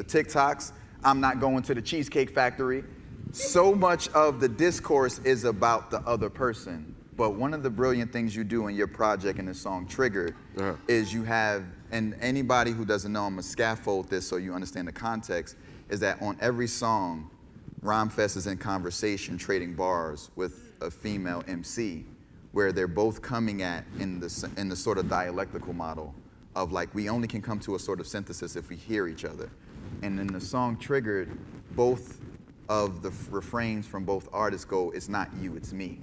TikToks, I'm not going to the Cheesecake Factory. So much of the discourse is about the other person. But one of the brilliant things you do in your project and the song Triggered is you have, and anybody who doesn't know, I'm gonna scaffold this so you understand the context, is that on every song, Rhymefest is in conversation, trading bars with a female MC, where they're both coming at in the sort of dialectical model of like, we only can come to a sort of synthesis if we hear each other. And in the song Triggered, both of the refrains from both artists go, it's not you, it's me,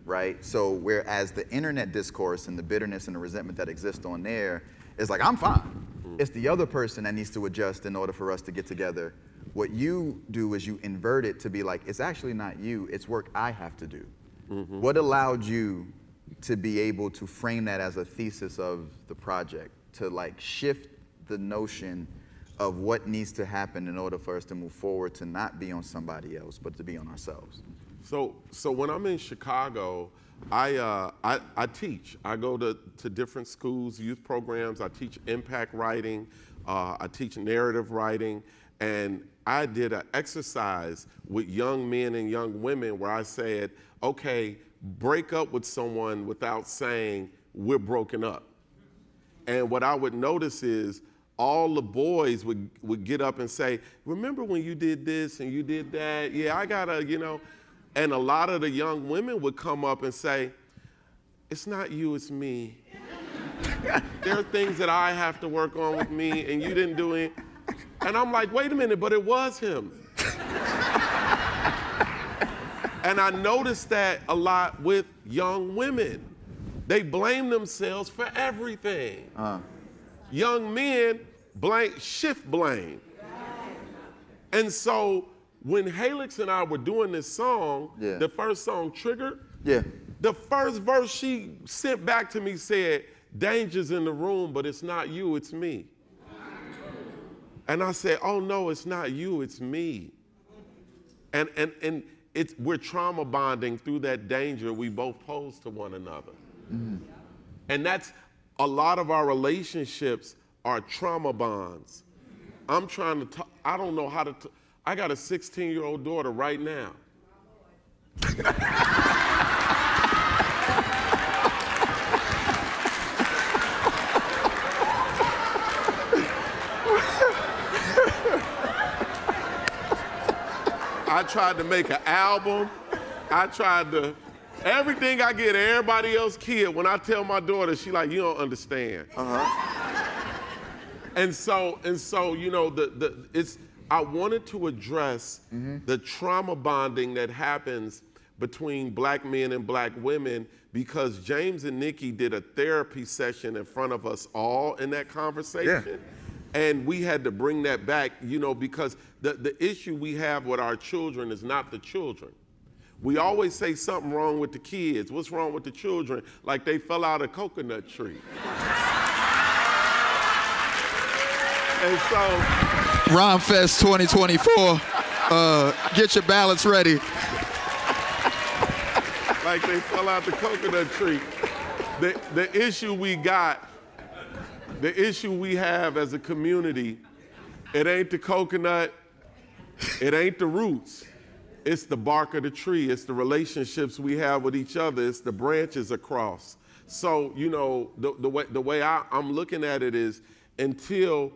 right? So whereas the internet discourse and the bitterness and the resentment that exists on there is like, I'm fine. It's the other person that needs to adjust in order for us to get together. What you do is you invert it to be like, it's actually not you, it's work I have to do. What allowed you to be able to frame that as a thesis of the project, to like shift the notion of what needs to happen in order for us to move forward, to not be on somebody else, but to be on ourselves? So when I'm in Chicago, I teach. I go to different schools, youth programs. I teach impact writing. I teach narrative writing. And I did an exercise with young men and young women where I said, okay, break up with someone without saying we're broken up. And what I would notice is all the boys would get up and say, remember when you did this and you did that? Yeah, I gotta, you know. And a lot of the young women would come up and say, it's not you, it's me. There are things that I have to work on with me and you didn't do it. And I'm like, wait a minute, but it was him. And I noticed that a lot with young women. They blame themselves for everything. Young men shift blame. And so when Halix and I were doing this song, the first song, Triggered, the first verse she sent back to me said, danger's in the room, but it's not you, it's me. And I said, oh no, it's not you, it's me. And we're trauma bonding through that danger we both pose to one another. And that's, a lot of our relationships are trauma bonds. I'm trying to I don't know how to, I got a 16-year-old daughter right now. I tried to make an album. I tried to, everything I get everybody else kid, when I tell my daughter, she like, you don't understand. And so, you know, I wanted to address the trauma bonding that happens between black men and black women, because James and Nikki did a therapy session in front of us all in that conversation. And we had to bring that back, you know, because the issue we have with our children is not the children. We always say something wrong with the kids. What's wrong with the children? Like they fell out of a coconut tree. And so, Rhymefest 2024, get your ballots ready. Like they fell out the coconut tree. The issue we got, the issue we have as a community, it ain't the coconut, it ain't the roots, it's the bark of the tree, it's the relationships we have with each other, it's the branches across. So, you know, the way I'm looking at it is, until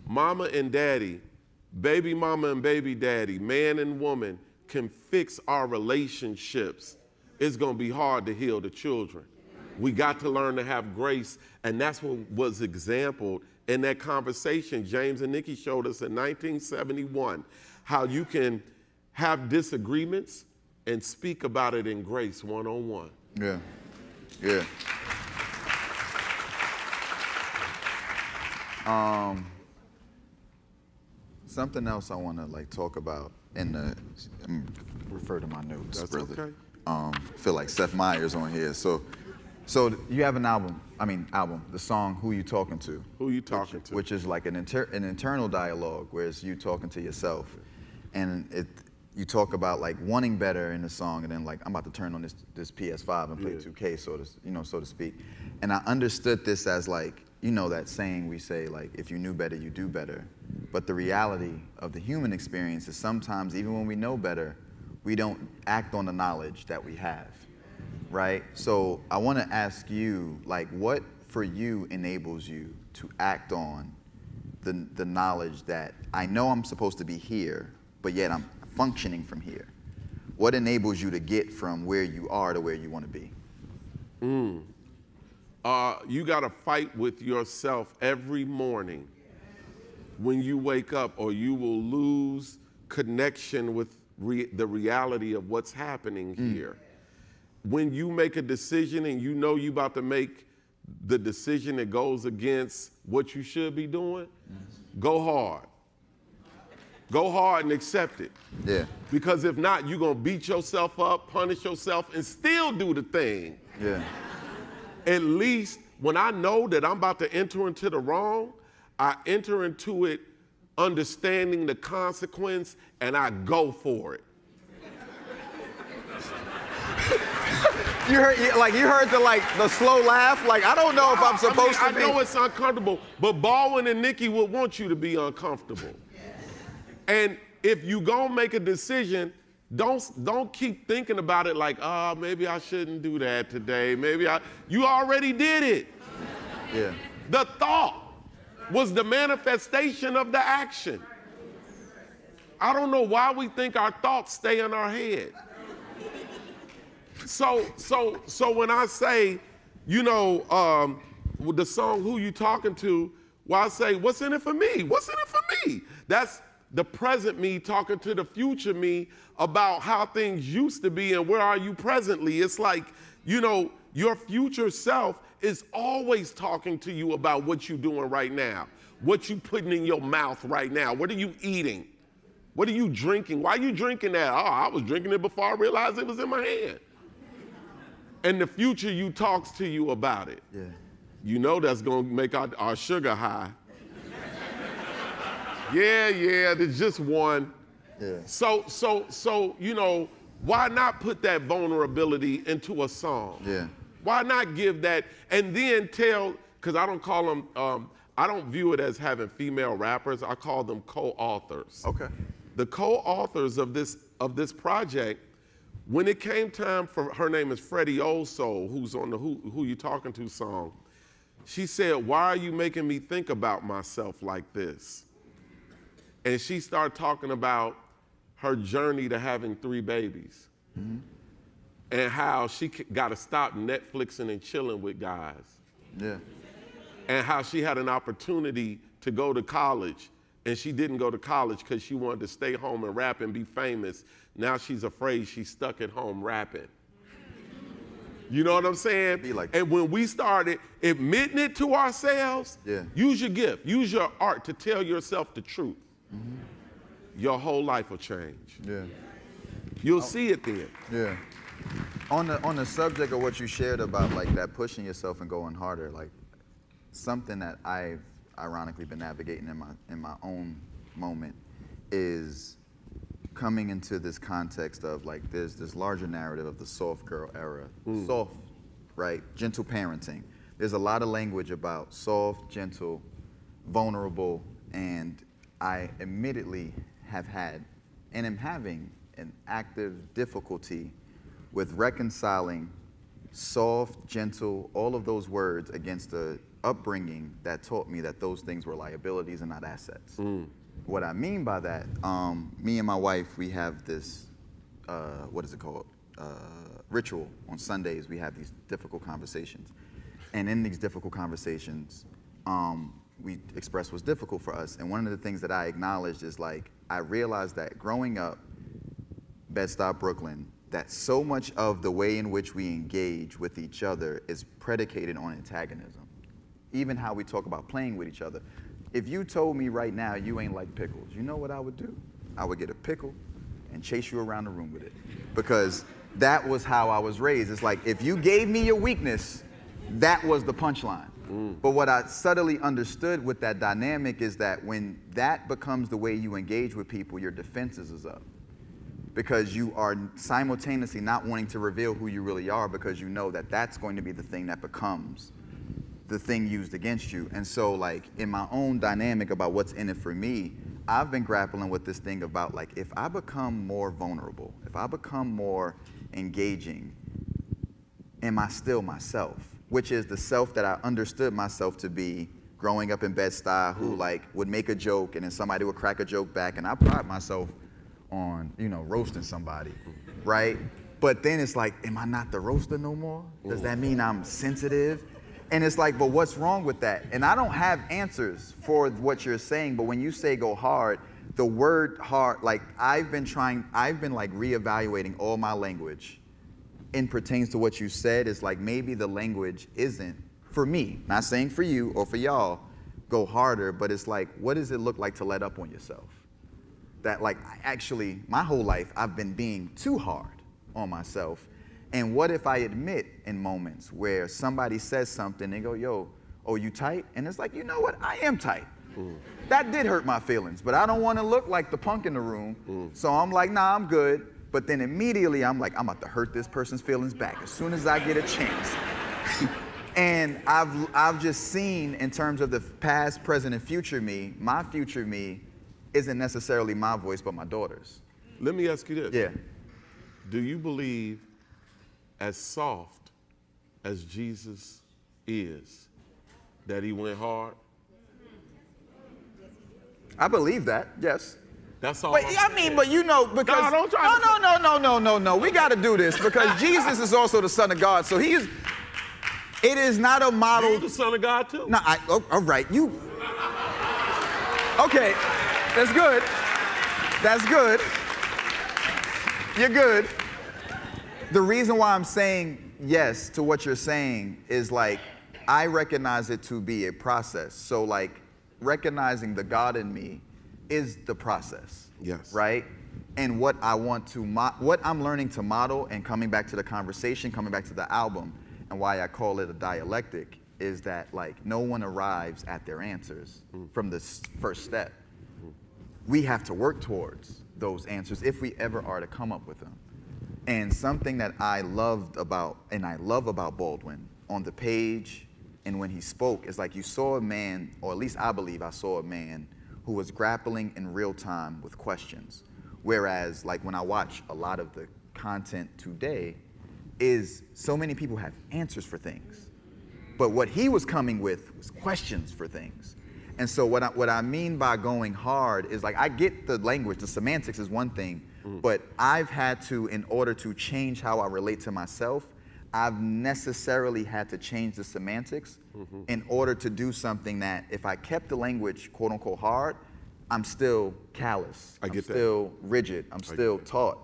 mama and daddy, baby mama and baby daddy, man and woman, can fix our relationships, it's going to be hard to heal the children. We got to learn to have grace, and that's what was exampled in that conversation James and Nikki showed us in 1971, how you can have disagreements and speak about it in grace one-on-one. Yeah, yeah. Something else I want to like talk about refer to my notes. That's brother. okay. Feel like Seth Meyers on here. So you have an album. The song "Who You Talking To." Who you talking to? Which is like an internal dialogue, where it's you talking to yourself, and you talk about like wanting better in the song, and then like I'm about to turn on this PS5 and play 2K, so to speak. And I understood this as like, you know, that saying we say like, if you knew better, you do better. But the reality of the human experience is sometimes even when we know better, we don't act on the knowledge that we have, right? So I want to ask you, like, what for you enables you to act on the knowledge that I know I'm supposed to be here, but yet I'm functioning from here? What enables you to get from where you are to where you want to be? You got to fight with yourself every morning when you wake up, or you will lose connection with the reality of what's happening here. When you make a decision and you know you're about to make the decision that goes against what you should be doing, go hard. Go hard and accept it. Yeah. Because if not, you're going to beat yourself up, punish yourself, and still do the thing. Yeah. At least when I know that I'm about to enter into the wrong, I enter into it understanding the consequence, and I go for it. You heard the slow laugh. Like, I don't know if I'm supposed to be. I know it's uncomfortable, but Baldwin and Nikki would want you to be uncomfortable. And if you gonna make a decision, don't keep thinking about it like, oh, maybe I shouldn't do that today. You already did it. Yeah. The thought was the manifestation of the action. I don't know why we think our thoughts stay in our head. So when I say, you know, with the song "Who You Talking To," well, I say, what's in it for me? What's in it for me? That's the present me talking to the future me about how things used to be and where are you presently. It's like, you know, your future self is always talking to you about what you're doing right now, what you putting in your mouth right now. What are you eating? What are you drinking? Why are you drinking that? Oh, I was drinking it before I realized it was in my hand. And the future you talks to you about it. Yeah. You know that's gonna make our sugar high. Yeah, there's just one. Yeah. So, you know, why not put that vulnerability into a song? Yeah. Why not give that, and then tell, because I don't call them, I don't view it as having female rappers, I call them co-authors. Okay. The co-authors of this project, when it came time for, her name is Freddie Oldsoul, who's on the Who You Talking To song, she said, why are you making me think about myself like this? And she started talking about her journey to having 3 babies. Mm-hmm. And how she got to stop Netflixing and chilling with guys. Yeah. And how she had an opportunity to go to college, and she didn't go to college because she wanted to stay home and rap and be famous. Now she's afraid she's stuck at home rapping. You know what I'm saying? And when we started admitting it to ourselves, use your gift, use your art to tell yourself the truth. Mm-hmm. Your whole life will change. Yeah. You'll see it then. Yeah. On the subject of what you shared about like that pushing yourself and going harder, like something that I've ironically been navigating in my own moment is coming into this context of like there's this larger narrative of the soft girl era. Soft, right? Gentle parenting. There's a lot of language about soft, gentle, vulnerable, and I admittedly have had and am having an active difficulty with reconciling soft, gentle, all of those words against the upbringing that taught me that those things were liabilities and not assets. What I mean by that, me and my wife, we have this what is it called? Ritual. On Sundays, we have these difficult conversations. And in these difficult conversations, we express what's difficult for us. And one of the things that I acknowledged is like, I realized that growing up, Bed-Stuy, Brooklyn, that so much of the way in which we engage with each other is predicated on antagonism. Even how we talk about playing with each other. If you told me right now you ain't like pickles, you know what I would do? I would get a pickle and chase you around the room with it. Because that was how I was raised. It's like, if you gave me your weakness, that was the punchline. But what I subtly understood with that dynamic is that when that becomes the way you engage with people, your defenses is up. Because you are simultaneously not wanting to reveal who you really are, because you know that that's going to be the thing that becomes the thing used against you. And so like in my own dynamic about what's in it for me, I've been grappling with this thing about like, if I become more vulnerable, if I become more engaging, am I still myself? Which is the self that I understood myself to be growing up in Bed-Stuy, who like would make a joke and then somebody would crack a joke back, and I pride myself on, you know, roasting somebody, right? But then it's like, am I not the roaster no more? Does that mean I'm sensitive? And it's like, but what's wrong with that? And I don't have answers for what you're saying, but when you say go hard, the word hard, like I've been like reevaluating all my language in pertains to what you said. Is like, maybe the language isn't, for me, not saying for you or for y'all, go harder, but it's like, what does it look like to let up on yourself? That like, actually, my whole life, I've been being too hard on myself. And what if I admit in moments where somebody says something, they go, yo, oh, you tight? And it's like, you know what, I am tight. That did hurt my feelings, but I don't want to look like the punk in the room. So I'm like, nah, I'm good. But then immediately I'm like, I'm about to hurt this person's feelings back as soon as I get a chance. And I've just seen, in terms of the past, present, and future me, my future me isn't necessarily my voice, but my daughter's. Let me ask you this. Yeah. Do you believe, as soft as Jesus is, that he went hard? I believe that, yes. That's all. But I mean, but you know, because no, don't try no. We got to do this because Jesus is also the Son of God. So it is not a model. You're the Son of God too. No, all right. Okay, that's good. That's good. You're good. The reason why I'm saying yes to what you're saying is like, I recognize it to be a process. So like, recognizing the God in me is the process. Yes. Right? And what I want to, what I'm learning to model, and coming back to the conversation, coming back to the album, and why I call it a dialectic, is that like, no one arrives at their answers from the first step. We have to work towards those answers if we ever are to come up with them. And something that I loved about, and I love about Baldwin on the page and when he spoke, is like, you saw a man, or at least I believe I saw a man who was grappling in real time with questions. Whereas like when I watch a lot of the content today, is so many people have answers for things. But what he was coming with was questions for things. And so what I mean by going hard is like, I get the language, the semantics is one thing, but I've had to, in order to change how I relate to myself, I've necessarily had to change the semantics in order to do something that, if I kept the language quote unquote hard, I'm still callous, I'm still rigid, I'm still taught.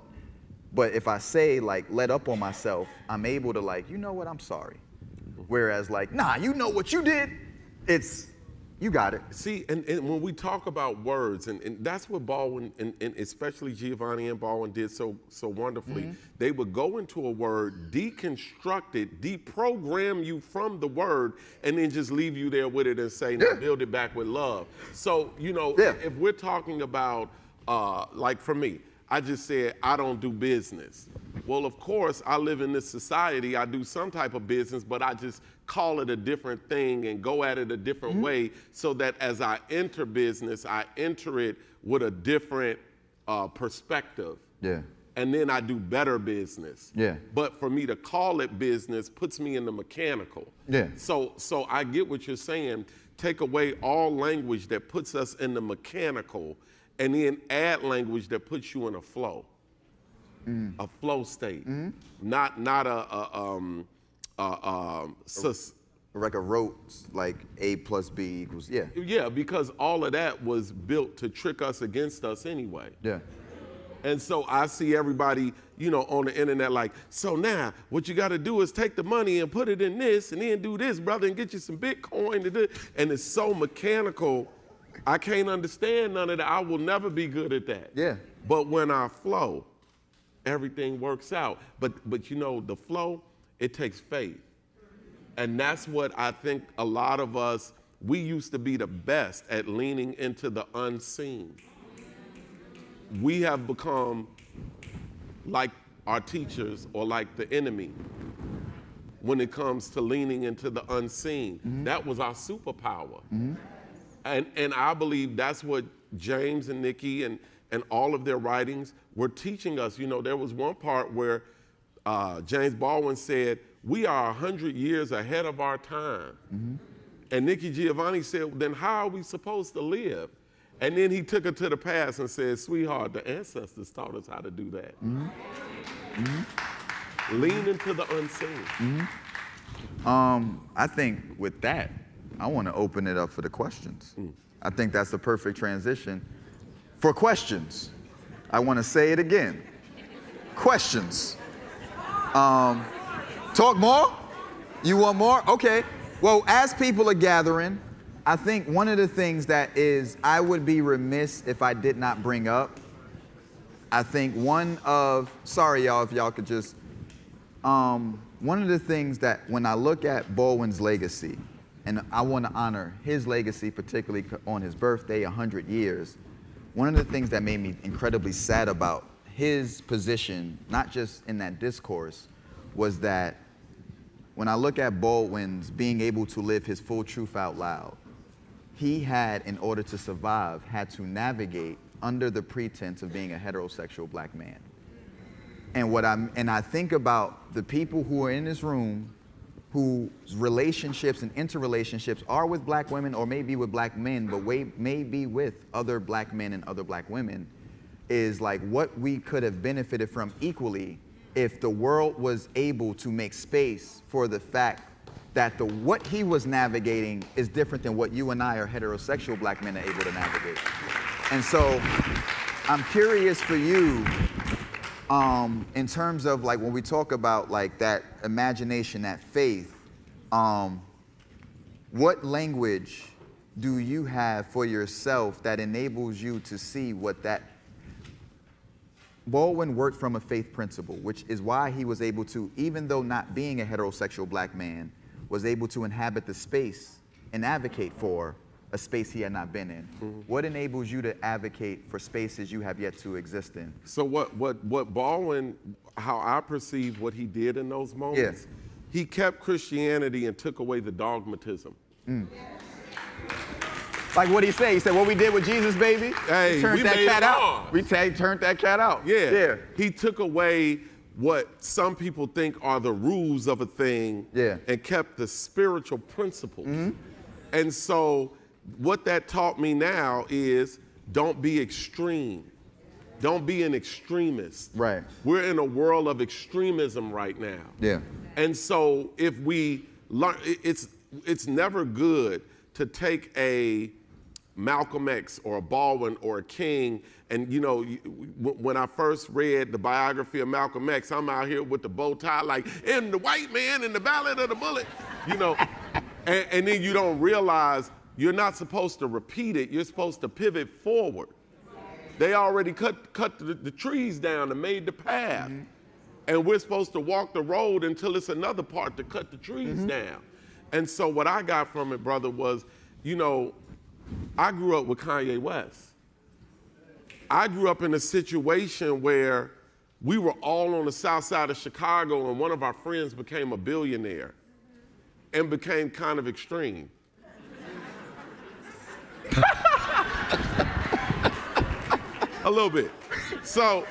But if I say like, let up on myself, I'm able to like, you know what, I'm sorry. Whereas like, nah, you know what you did, it's, you got it. See, and when we talk about words, and that's what Baldwin, and especially Giovanni and Baldwin did so wonderfully, they would go into a word, deconstruct it, deprogram you from the word, and then just leave you there with it and say, now build it back with love. So, you know, if we're talking about, like for me, I just said, I don't do business. Well, of course, I live in this society, I do some type of business, but I just call it a different thing and go at it a different way, so that as I enter business, I enter it with a different perspective. Yeah. And then I do better business. Yeah. But for me to call it business puts me in the mechanical. Yeah. So I get what you're saying. Take away all language that puts us in the mechanical, and then add language that puts you in a flow. a flow state, not like a rote, like A plus B equals, yeah. Yeah, because all of that was built to trick us against us anyway. Yeah. And so I see everybody, you know, on the internet like, so now what you got to do is take the money and put it in this and then do this, brother, and get you some Bitcoin. And it's so mechanical. I can't understand none of that. I will never be good at that. Yeah. But when I flow, everything works out. But you know, the flow, it takes faith. And that's what I think a lot of us, we used to be the best at leaning into the unseen. We have become like our teachers or like the enemy when it comes to leaning into the unseen. That was our superpower. And I believe that's what James and Nikki and all of their writings were teaching us. You know, there was one part where James Baldwin said, we are 100 years ahead of our time. And Nikki Giovanni said, then how are we supposed to live? And then he took her to the past and said, sweetheart, the ancestors taught us how to do that. Lean into the unseen. I think with that, I want to open it up for the questions. I think that's the perfect transition for questions. I want to say it again. Questions. Talk more? You want more? Okay. Well, as people are gathering, I think one of the things that is, I would be remiss if I did not bring up, I think sorry y'all, if y'all could just, one of the things that when I look at Baldwin's legacy, and I want to honor his legacy, particularly on his birthday, 100 years, one of the things that made me incredibly sad about his position, not just in that discourse, was that when I look at Baldwin's being able to live his full truth out loud, he had, in order to survive, had to navigate under the pretense of being a heterosexual black man. And I think about the people who are in this room whose relationships and interrelationships are with black women or maybe with black men, but maybe with other black men and other black women, is like what we could have benefited from equally if the world was able to make space for the fact that what he was navigating is different than what you and I are heterosexual black men are able to navigate. And so I'm curious for you, in terms of like when we talk about like that imagination, that faith, what language do you have for yourself that enables you to see what that Baldwin worked from a faith principle, which is why he was able to, even though not being a heterosexual black man, was able to inhabit the space and advocate for a space he had not been in. What enables you to advocate for spaces you have yet to exist in? So what Baldwin, how I perceive what he did in those moments, he kept Christianity and took away the dogmatism. Like what he say? He said, what we did with Jesus, baby? Hey, we turned that cat out. We turned that cat out. Yeah. He took away what some people think are the rules of a thing and kept the spiritual principles. And so what that taught me now is don't be extreme. Don't be an extremist. Right. We're in a world of extremism right now. Yeah. And so if we learn, it's never good to take a Malcolm X or a Baldwin or a King, and you know, when I first read the biography of Malcolm X, I'm out here with the bow tie like, and the white man in the Ballad of the Bullet, you know, and then you don't realize you're not supposed to repeat it, you're supposed to pivot forward. They already cut the trees down and made the path, and we're supposed to walk the road until it's another part to cut the trees down. And so what I got from it, brother, was, you know, I grew up with Kanye West. I grew up in a situation where we were all on the south side of Chicago and one of our friends became a billionaire and became kind of extreme. A little bit. So,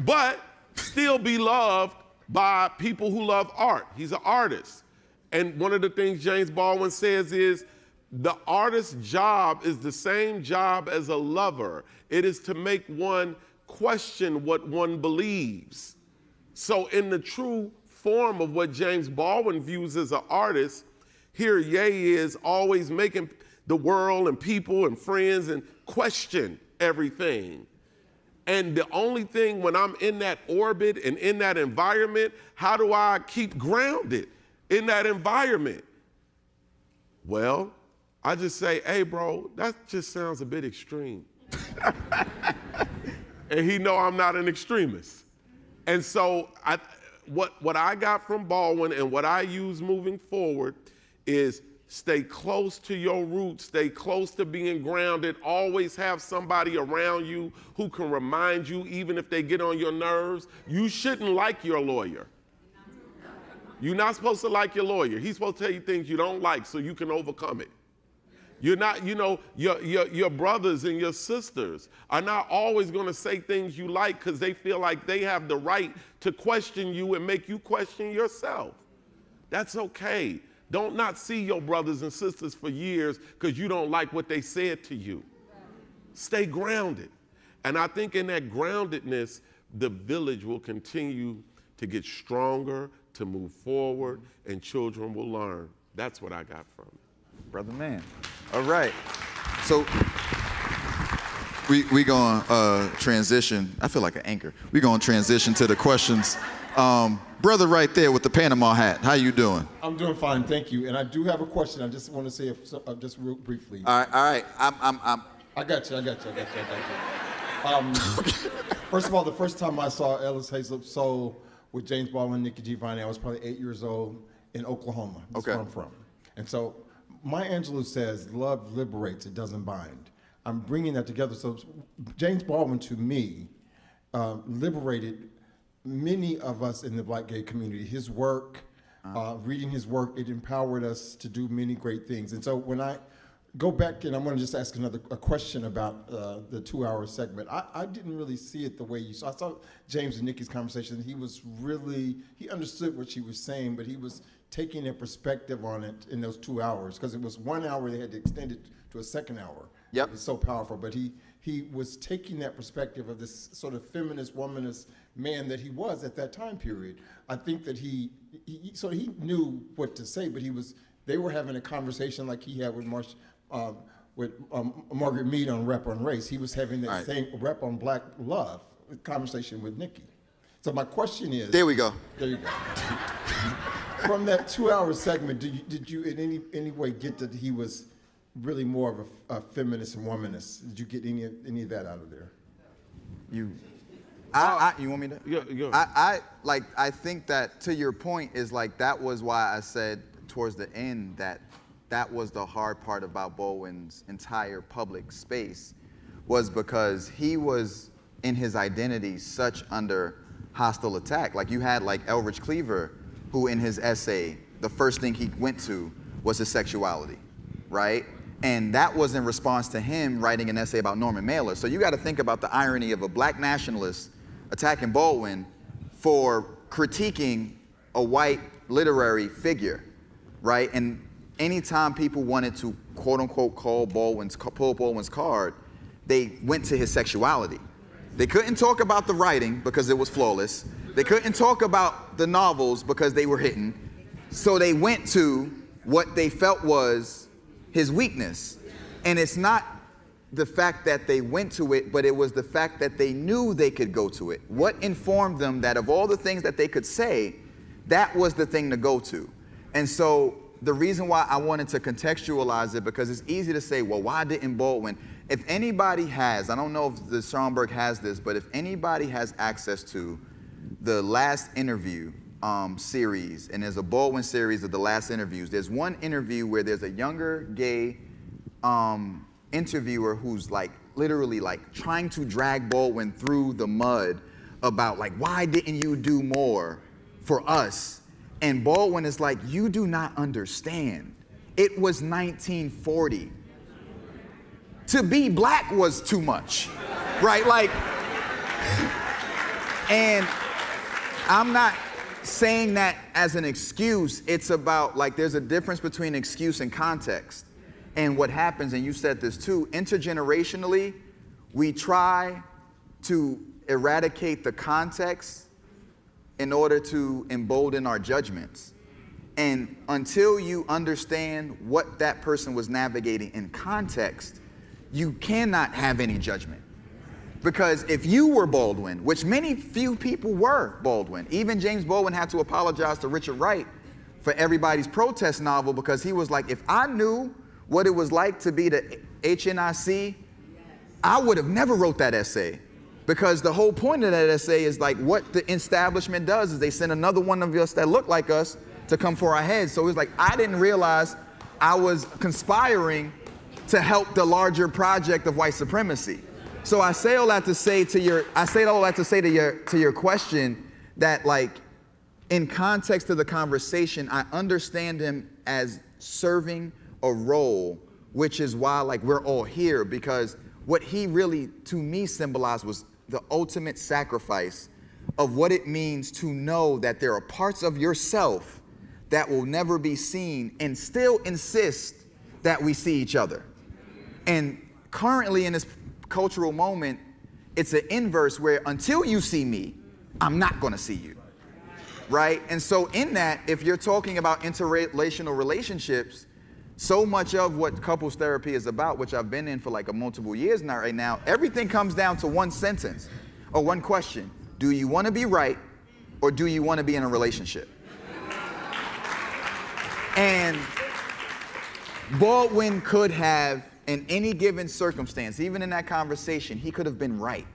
but still be loved by people who love art. He's an artist. And one of the things James Baldwin says is, the artist's job is the same job as a lover. It is to make one question what one believes. So in the true form of what James Baldwin views as an artist, here Ye is always making the world and people and friends and question everything. And the only thing when I'm in that orbit and in that environment, how do I keep grounded in that environment? Well, I just say, hey bro, that just sounds a bit extreme. And he know I'm not an extremist. And so what I got from Baldwin and what I use moving forward is stay close to your roots, stay close to being grounded, always have somebody around you who can remind you, even if they get on your nerves, you shouldn't like your lawyer. You're not supposed to like your lawyer. He's supposed to tell you things you don't like so you can overcome it. You're not, your brothers and your sisters are not always gonna say things you like because they feel like they have the right to question you and make you question yourself. That's okay. Don't not see your brothers and sisters for years because you don't like what they said to you. Stay grounded. And I think in that groundedness, the village will continue to get stronger, to move forward, and children will learn. That's what I got from it. Brother man. All right. So we gonna transition. I feel like an anchor. We gonna transition to the questions. Brother right there with the Panama hat, how you doing? I'm doing fine, thank you. And I do have a question. I just want to say just real briefly. All right. I got you. First of all, the first time I saw Ellis Hazelip Soul with James Baldwin, Nikki Giovanni, I was probably 8 years old in Oklahoma. That's where I'm from. And so Maya Angelou says, love liberates, it doesn't bind. I'm bringing that together. So James Baldwin, to me, liberated many of us in the Black gay community. His work, reading his work, it empowered us to do many great things. And so when I go back, and I'm going to just ask a question about the 2-hour segment. I didn't really see it the way you saw. I saw James and Nikki's conversation. He understood what she was saying, but he was taking a perspective on it in those 2 hours, because it was 1 hour, they had to extend it to a second hour. Yep. It was so powerful, but he was taking that perspective of this sort of feminist, womanist man that he was at that time period. I think that he knew what to say, but they were having a conversation like he had with Margaret Mead on Rep on Race. He was having that same Rep on Black Love conversation with Nikki. So my question is... There we go. There you go. From that 2-hour segment, did you in any way get that he was really more of a feminist and womanist? Did you get any of that out of there? You want me to? Yeah. I think that, to your point, is like, that was why I said towards the end that was the hard part about Baldwin's entire public space, was because he was in his identity such under hostile attack. Like, you had like Elridge Cleaver, who in his essay, the first thing he went to was his sexuality, right? And that was in response to him writing an essay about Norman Mailer. So you got to think about the irony of a black nationalist attacking Baldwin for critiquing a white literary figure, right? And anytime people wanted to, quote unquote, pull Baldwin's card, they went to his sexuality. They couldn't talk about the writing because it was flawless. They couldn't talk about the novels because they were hidden. So they went to what they felt was his weakness. And it's not the fact that they went to it, but it was the fact that they knew they could go to it. What informed them that of all the things that they could say, that was the thing to go to? And so the reason why I wanted to contextualize it, because it's easy to say, well, why didn't Baldwin? If anybody has, I don't know if the Schomburg has this, but if anybody has access to the Last Interview series, and there's a Baldwin series of the last interviews, there's one interview where there's a younger gay interviewer who's like literally like trying to drag Baldwin through the mud about like, why didn't you do more for us? And Baldwin is like, you do not understand. It was 1940. To be black was too much, right? Like, and I'm not saying that as an excuse. It's about like, there's a difference between excuse and context. And what happens, and you said this too, intergenerationally, we try to eradicate the context in order to embolden our judgments. And until you understand what that person was navigating in context, you cannot have any judgment. Because if you were Baldwin, which few people were Baldwin, even James Baldwin had to apologize to Richard Wright for Everybody's Protest novel, because he was like, if I knew what it was like to be the HNIC, I would have never wrote that essay. Because the whole point of that essay is like what the establishment does is they send another one of us that look like us to come for our heads. So it was like, I didn't realize I was conspiring to help the larger project of white supremacy. So I say all that to say to your question that, like, in context of the conversation, I understand him as serving a role, which is why, like, we're all here, because what he really, to me, symbolized was the ultimate sacrifice of what it means to know that there are parts of yourself that will never be seen and still insist that we see each other. And currently in this cultural moment, it's an inverse where until you see me, I'm not gonna see you, right? And so in that, if you're talking about interrelational relationships, so much of what couples therapy is about, which I've been in for like multiple years now, right now, everything comes down to one sentence or one question. Do you wanna be right or do you wanna be in a relationship? And Baldwin could have, in any given circumstance, even in that conversation, he could have been right.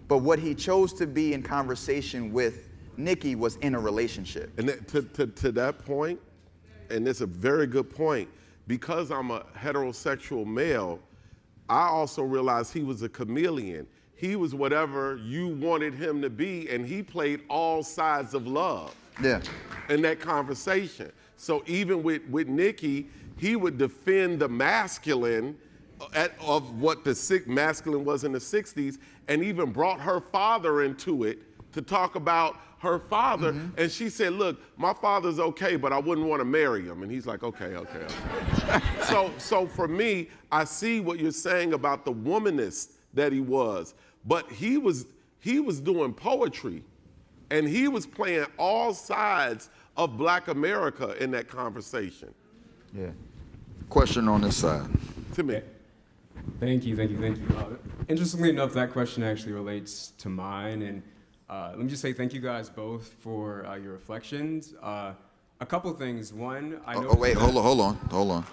But what he chose to be in conversation with Nikki was in a relationship. And to that point, and it's a very good point, because I'm a heterosexual male, I also realized he was a chameleon. He was whatever you wanted him to be, and he played all sides of love in that conversation. So even with Nikki, he would defend the masculine of what the masculine was in the 60s, and even brought her father into it to talk about her father. And she said, look, my father's okay, but I wouldn't want to marry him. And he's like, okay. So for me, I see what you're saying about the womanist that he was, but he was doing poetry, and he was playing all sides of Black America in that conversation. Yeah. Question on this side. To me. Thank you. Interestingly enough, that question actually relates to mine, and let me just say thank you guys both for your reflections. A couple things. One, I know. Oh wait, hold on.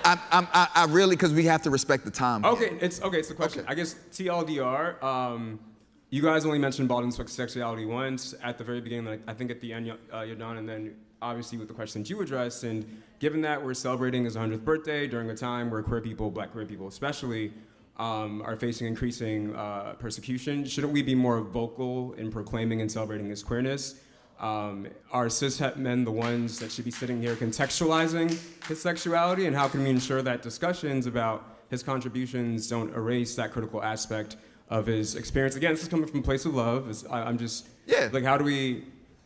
I really, because we have to respect the time. Okay, it's the question. Okay. I guess TLDR. You guys only mentioned Baldwin's sexuality once at the very beginning, like I think at the end, Yahdon, and then obviously with the questions you addressed. And given that we're celebrating his 100th birthday during a time where queer people, Black queer people especially, are facing increasing persecution, shouldn't we be more vocal in proclaiming and celebrating his queerness? Are cis-het men the ones that should be sitting here contextualizing his sexuality? And how can we ensure that discussions about his contributions don't erase that critical aspect of his experience? Again, this is coming from a place of love. I'm just, like, how do we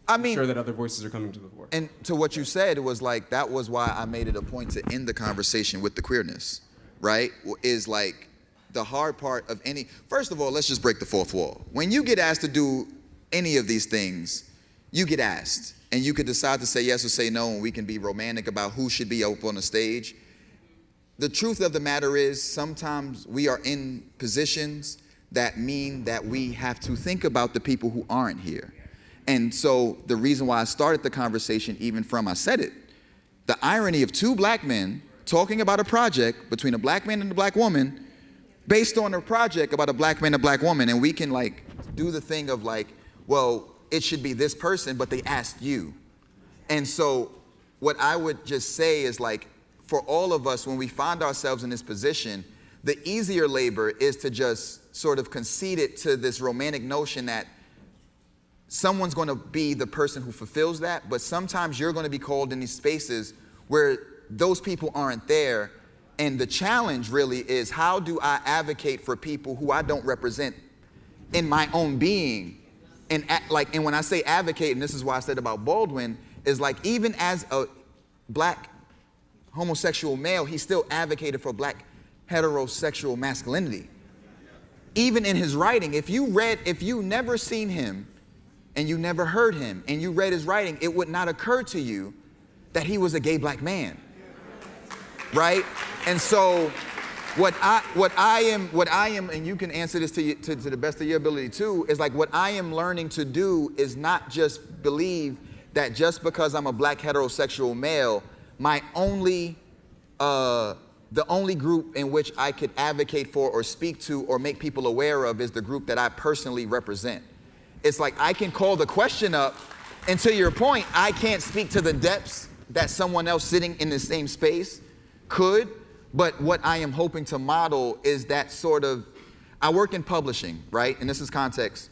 ensure that other voices are coming to the fore? And to what you said, it was like, that was why I made it a point to end the conversation with the queerness, right? Is like, the hard part of any, first of all, let's just break the fourth wall. When you get asked to do any of these things, you get asked, and you could decide to say yes or say no, and we can be romantic about who should be up on the stage. The truth of the matter is, sometimes we are in positions that mean that we have to think about the people who aren't here. And so the reason why I started the conversation even from, I said it, the irony of two Black men talking about a project between a Black man and a Black woman based on a project about a Black man and a Black woman, and we can like do the thing of like, well, it should be this person, but they asked you. And so what I would just say is like, for all of us, when we find ourselves in this position, the easier labor is to just sort of concede it to this romantic notion that someone's gonna be the person who fulfills that, but sometimes you're gonna be called in these spaces where those people aren't there. And the challenge really is, how do I advocate for people who I don't represent in my own being? And when I say advocate, and this is why I said about Baldwin, is like, even as a Black homosexual male, he still advocated for Black heterosexual masculinity. even in his writing, if you never seen him and you never heard him and you read his writing, it would not occur to you that he was a gay black man, right? And so what I am, and you can answer this to the best of your ability too, is like what I am learning to do is not just believe that just because I'm a black heterosexual male, the only group in which I could advocate for or speak to or make people aware of is the group that I personally represent. It's like I can call the question up, and to your point, I can't speak to the depths that someone else sitting in the same space could, but what I am hoping to model is that sort of, I work in publishing, right? And this is context,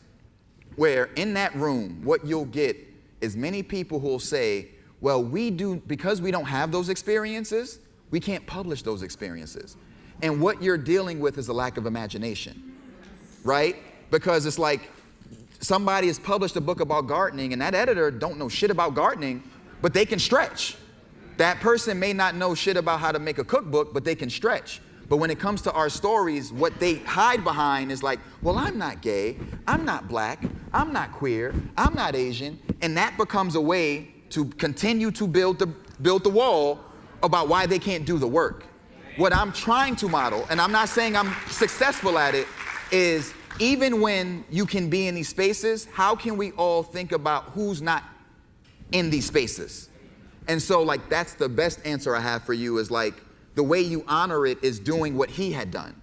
where in that room, what you'll get is many people who will say, well, because we don't have those experiences, we can't publish those experiences. And what you're dealing with is a lack of imagination, right? Because it's like somebody has published a book about gardening and that editor don't know shit about gardening, but they can stretch. That person may not know shit about how to make a cookbook, but they can stretch. But when it comes to our stories, what they hide behind is like, well, I'm not gay, I'm not black, I'm not queer, I'm not Asian. And that becomes a way to continue to build the wall about why they can't do the work. What I'm trying to model, and I'm not saying I'm successful at it, is even when you can be in these spaces, how can we all think about who's not in these spaces? And so like, that's the best answer I have for you is like, the way you honor it is doing what he had done.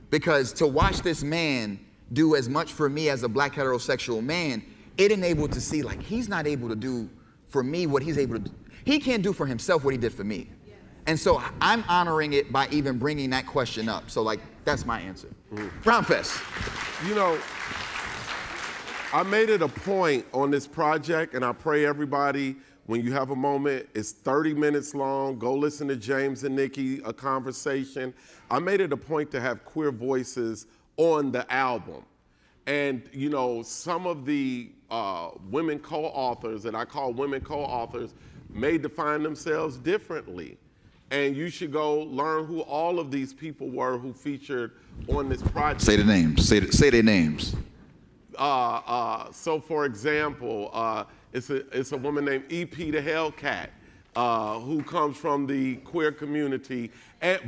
Because to watch this man do as much for me as a black heterosexual man, it enabled to see like, he's not able to do for me what he's able to do. He can't do for himself what he did for me. And so I'm honoring it by even bringing that question up. So like, that's my answer. Rhymefest. You know, I made it a point on this project, and I pray everybody, when you have a moment, it's 30 minutes long, go listen to James and Nikki, a conversation. I made it a point to have queer voices on the album. And you know, some of the women co-authors, that I call women co-authors, may define themselves differently. And you should go learn who all of these people were who featured on this project. Say the names, say their names. So for example, it's a woman named EP the Hellcat, who comes from the queer community.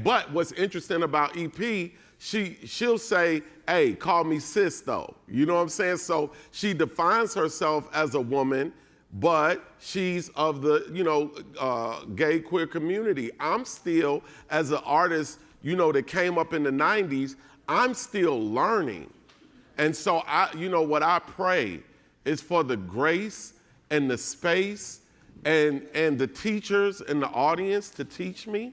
But what's interesting about EP, she'll say, hey, call me sis though. You know what I'm saying? So she defines herself as a woman, but she's of the, gay queer community. I'm still, as an artist, that came up in the 90s, I'm still learning. And so what I pray is for the grace and the space and the teachers and the audience to teach me,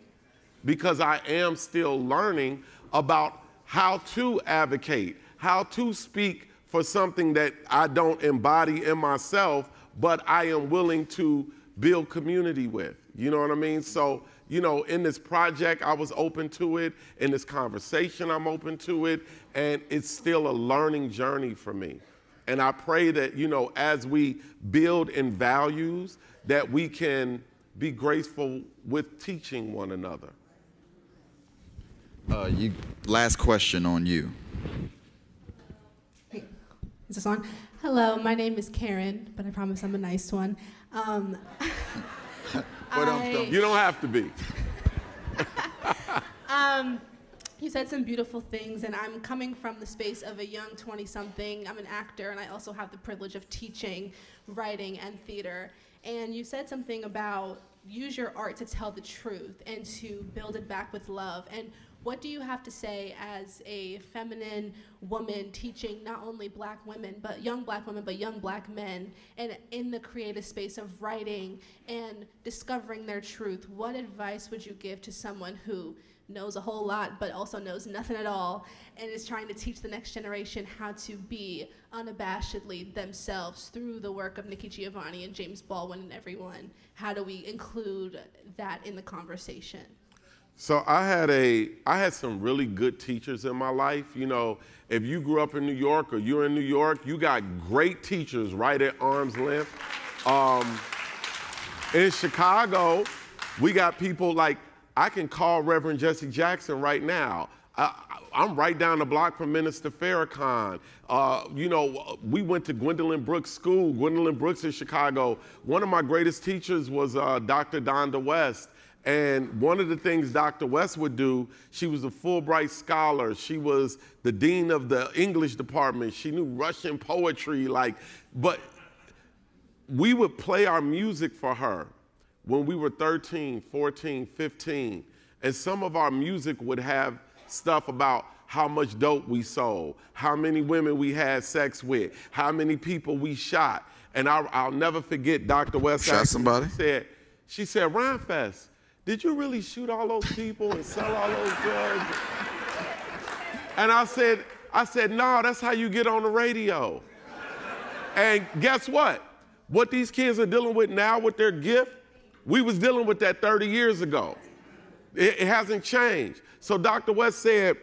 because I am still learning about how to advocate, how to speak for something that I don't embody in myself, but I am willing to build community with. You know what I mean? So, in this project, I was open to it. In this conversation, I'm open to it. And it's still a learning journey for me. And I pray that, as we build in values, that we can be graceful with teaching one another. Last question on you. Is this on? Hello, my name is Karen, but I promise I'm a nice one. You don't have to be. You said some beautiful things, and I'm coming from the space of a young 20-something. I'm an actor, and I also have the privilege of teaching writing and theater. And you said something about use your art to tell the truth and to build it back with love. And what do you have to say as a feminine woman teaching not only black women, but young black men, and in the creative space of writing and discovering their truth? What advice would you give to someone who knows a whole lot but also knows nothing at all and is trying to teach the next generation how to be unabashedly themselves through the work of Nikki Giovanni and James Baldwin and everyone? How do we include that in the conversation? So I had some really good teachers in my life. If you grew up in New York or you're in New York, you got great teachers right at arm's length. In Chicago, we got people like, I can call Reverend Jesse Jackson right now. I'm right down the block from Minister Farrakhan. We went to Gwendolyn Brooks School. Gwendolyn Brooks in Chicago. One of my greatest teachers was Dr. Donda West. And one of the things Dr. West would do, she was a Fulbright scholar. She was the dean of the English department. She knew Russian poetry, but we would play our music for her when we were 13, 14, 15. And some of our music would have stuff about how much dope we sold, how many women we had sex with, how many people we shot. And I'll never forget Dr. West. Shot somebody? She said, Rhymefest, did you really shoot all those people and sell all those drugs? And I said, no, that's how you get on the radio. And guess what? What these kids are dealing with now with their gift, we was dealing with that 30 years ago. It hasn't changed. So Dr. West said,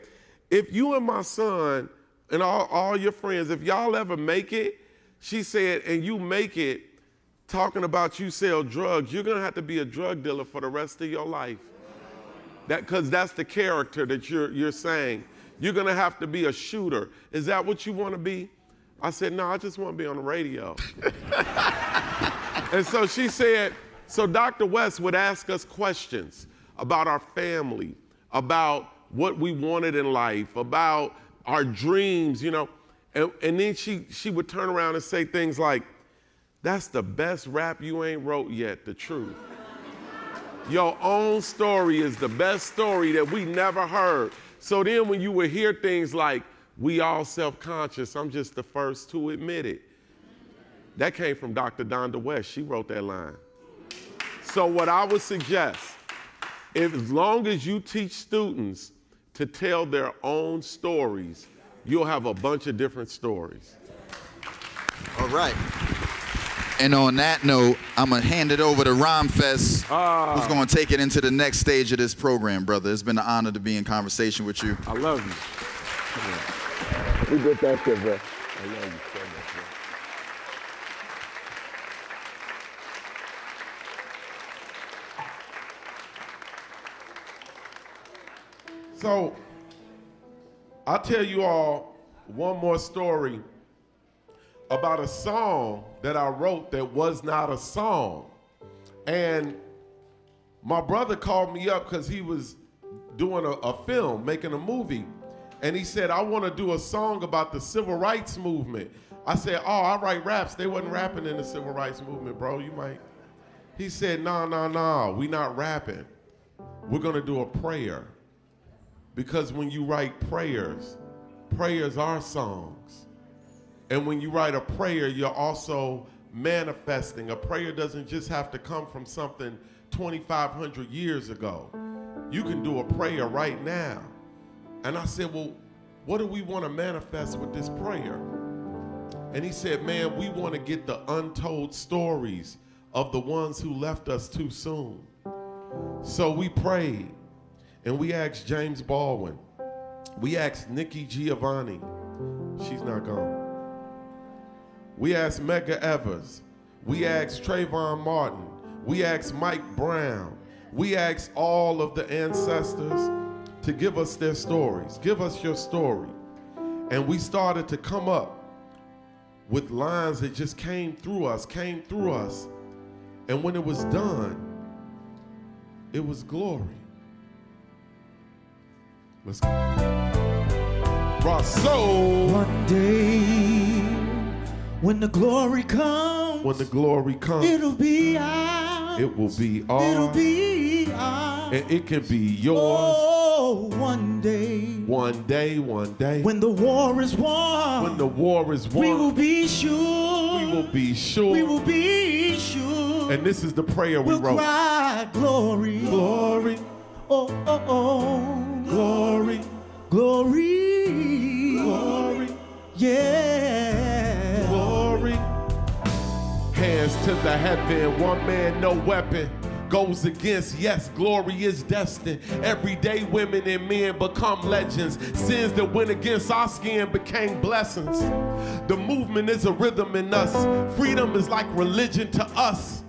if you and my son and all your friends, if y'all ever make it, she said, and you make it talking about you sell drugs, you're gonna have to be a drug dealer for the rest of your life. Because that's the character that you're saying. You're gonna have to be a shooter. Is that what you wanna be? I said, no, I just wanna be on the radio. And so she said, so Dr. West would ask us questions about our family, about what we wanted in life, about our dreams, and then she would turn around and say things like, that's the best rap you ain't wrote yet, the truth. Your own story is the best story that we never heard. So then when you would hear things like, we all self-conscious, I'm just the first to admit it. That came from Dr. Donda West. She wrote that line. So what I would suggest, as long as you teach students to tell their own stories, you'll have a bunch of different stories. All right. And on that note, I'm going to hand it over to Rhymefest, who's going to take it into the next stage of this program, brother. It's been an honor to be in conversation with you. I love you. We did that shit, bro. I love you so much, bro. So, I'll tell you all one more story about a song that I wrote that was not a song. And my brother called me up because he was doing a film, making a movie. And he said, I want to do a song about the civil rights movement. I said, oh, I write raps. They wasn't rapping in the civil rights movement, bro. You might. He said, no, we not rapping. We're going to do a prayer. Because when you write prayers, prayers are songs. And when you write a prayer, you're also manifesting. A prayer doesn't just have to come from something 2,500 years ago. You can do a prayer right now. And I said, well, what do we want to manifest with this prayer? And he said, man, we want to get the untold stories of the ones who left us too soon. So we prayed, and we asked James Baldwin. We asked Nikki Giovanni. She's not gone. We asked Medgar Evers. We asked Trayvon Martin. We asked Mike Brown. We asked all of the ancestors to give us their stories. Give us your story. And we started to come up with lines that just came through us. And when it was done, it was glory. Let's go. Rosso. One day, when the glory comes, it'll be ours. It will be ours. It'll be ours. And it can be yours. Oh, one day. One day. When the war is won. We will be sure. We will be sure. We will be sure. And this is the prayer we we'll wrote. Cry glory. Glory. Oh, oh, oh. Glory. Glory. Glory. Yeah. Glory. Hands to the heaven, one man, no weapon goes against. Yes, glory is destined. Every day women and men become legends. Sins that went against our skin became blessings. The movement is a rhythm in us. Freedom is like religion to us.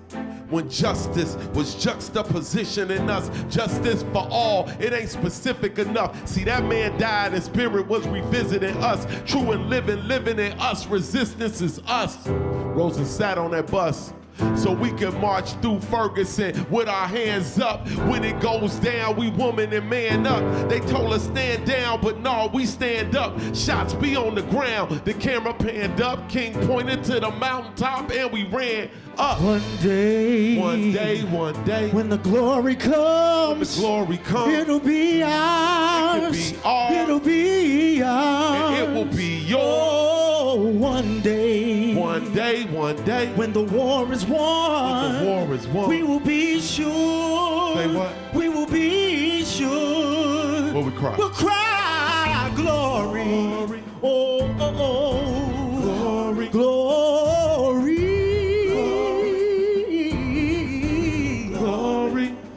when justice was juxtapositioning us. Justice for all, it ain't specific enough. See, that man died and spirit was revisiting us. True and living in us. Resistance is us. Rosa sat on that bus so we can march through Ferguson with our hands up. When it goes down, we woman and man up. They told us stand down, but no, we stand up. Shots be on the ground. The camera panned up. King pointed to the mountaintop and we ran up. One day, when the glory comes, it'll be ours. It'll be ours. And it will be yours. Oh, one day, when the war is won, we will be sure. Say what? We will be sure. What we cry? We'll cry glory. Oh, oh, oh. Glory. Glory.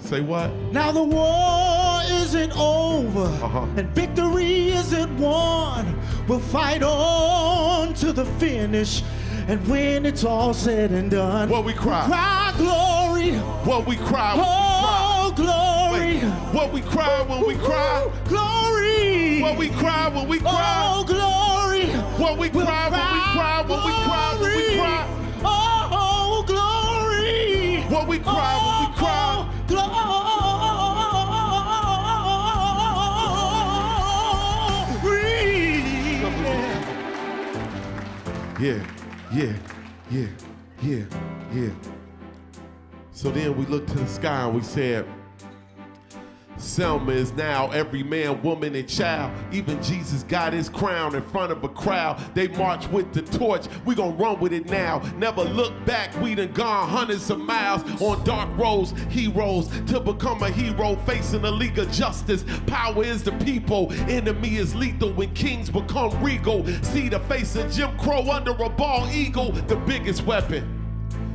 Say what? Now the war isn't over, and victory isn't won. We'll fight on to the finish, and when it's all said and done, what we cry? We'll cry glory. What we cry? Oh, glory. Wait, what we cry when we cry? Glory. What we cry when we cry? Oh, glory. What we cry when we cry? When we cry when we cry? Oh, glory. What we cry when we cry? Yeah. So then we looked to the sky and we said, Selma is now every man, woman, and child. Even Jesus got his crown in front of a crowd. They march with the torch. We gon' run with it now. Never look back. We done gone hundreds of miles on dark roads, heroes to become a hero, facing a league of justice. Power is the people. Enemy is lethal when kings become regal. See the face of Jim Crow under a bald eagle, the biggest weapon.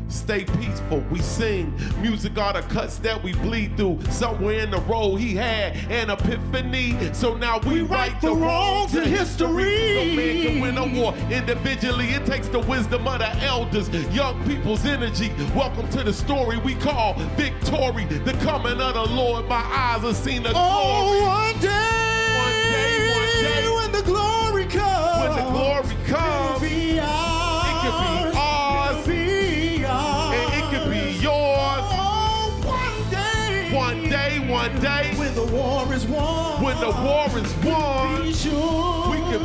Stay peaceful, we sing. Music are the cuts that we bleed through. Somewhere in the road he had an epiphany. So now we write the wrongs in history. No man can win a war individually. It takes the wisdom of the elders, young people's energy. Welcome to the story we call victory. The coming of the Lord, my eyes have seen the glory. Oh, one day, when the glory comes, it'll be ours. It can be ours. One day, when the war is won, we can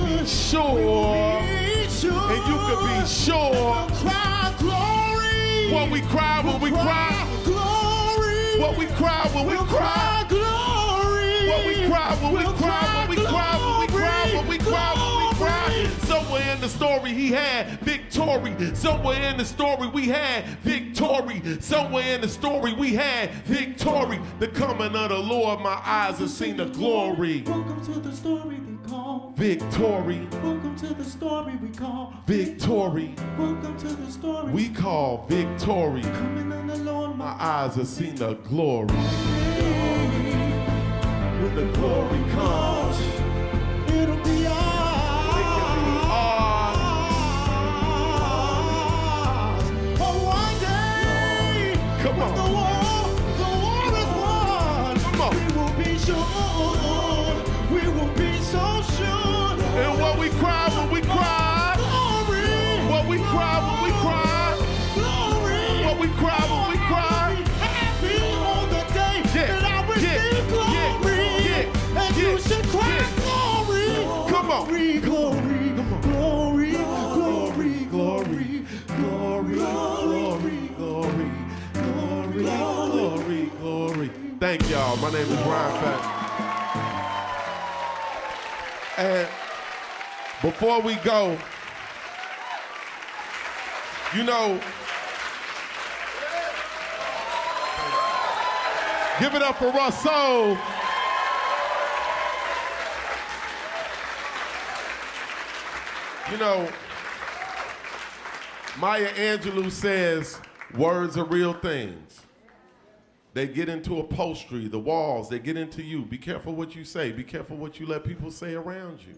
be sure, and you can be sure. We'll cry glory. What we cry when we cry, glory. What we cry when we cry, glory. What we cry when we cry, when we cry, when we cry, when we cry, when we cry. Somewhere in the story he had victory. Somewhere in the story we had victory. Somewhere in the story we had victory. The coming of the Lord, my eyes have seen the glory. Welcome to the story we call victory. Welcome to the story we call victory. Welcome to the story we call victory. Coming on the Lord, my eyes have seen the glory. When the glory comes, it'll be ours. Come on. The war is won. Come on. We will be sure. We will be so sure. And what we cry when we cry. Glory. What we cry when we cry. Glory. What we cry when we cry. Happy on the day that I receive glory. And you should cry glory. Come on. Glory. Come on. Glory. Glory. Glory. Glory. Glory. Glory. Glory, glory. Thank y'all. My name is Rhymefest. And before we go, you know, give it up for Russell. You know, Maya Angelou says, words are real things. They get into upholstery, the walls, they get into you. Be careful what you say. Be careful what you let people say around you.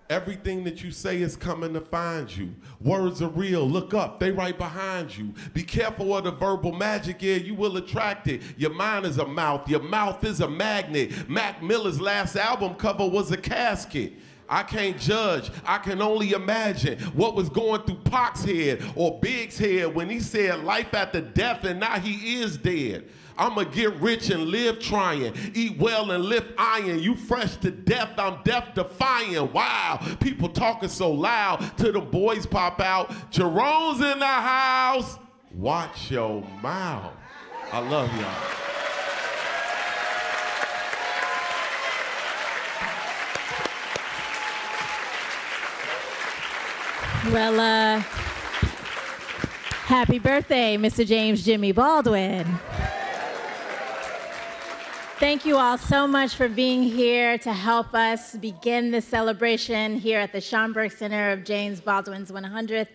Everything that you say is coming to find you. Words are real. Look up. They right behind you. Be careful of the verbal magic. Yeah, you will attract it. Your mind is a mouth. Your mouth is a magnet. Mac Miller's last album cover was a casket. I can't judge. I can only imagine what was going through Pac's head or Big's head when he said life after death and now he is dead. I'ma get rich and live trying, eat well and lift iron. You fresh to death, I'm death defying. Wow, people talking so loud till the boys pop out. Jerome's in the house. Watch your mouth. I love y'all. Well, happy birthday, Mr. James Jimmy Baldwin. Thank you all so much for being here to help us begin this celebration here at the Schomburg Center of James Baldwin's 100th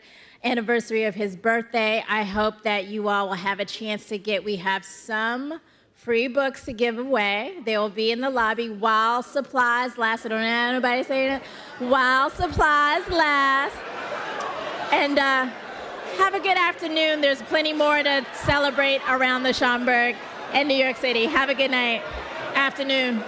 anniversary of his birthday. I hope that you all will have a chance to we have some free books to give away. They will be in the lobby while supplies last. I don't know anybody saying it. While supplies last. And have a good afternoon. There's plenty more to celebrate around the Schomburg and New York City. Have a good night, afternoon.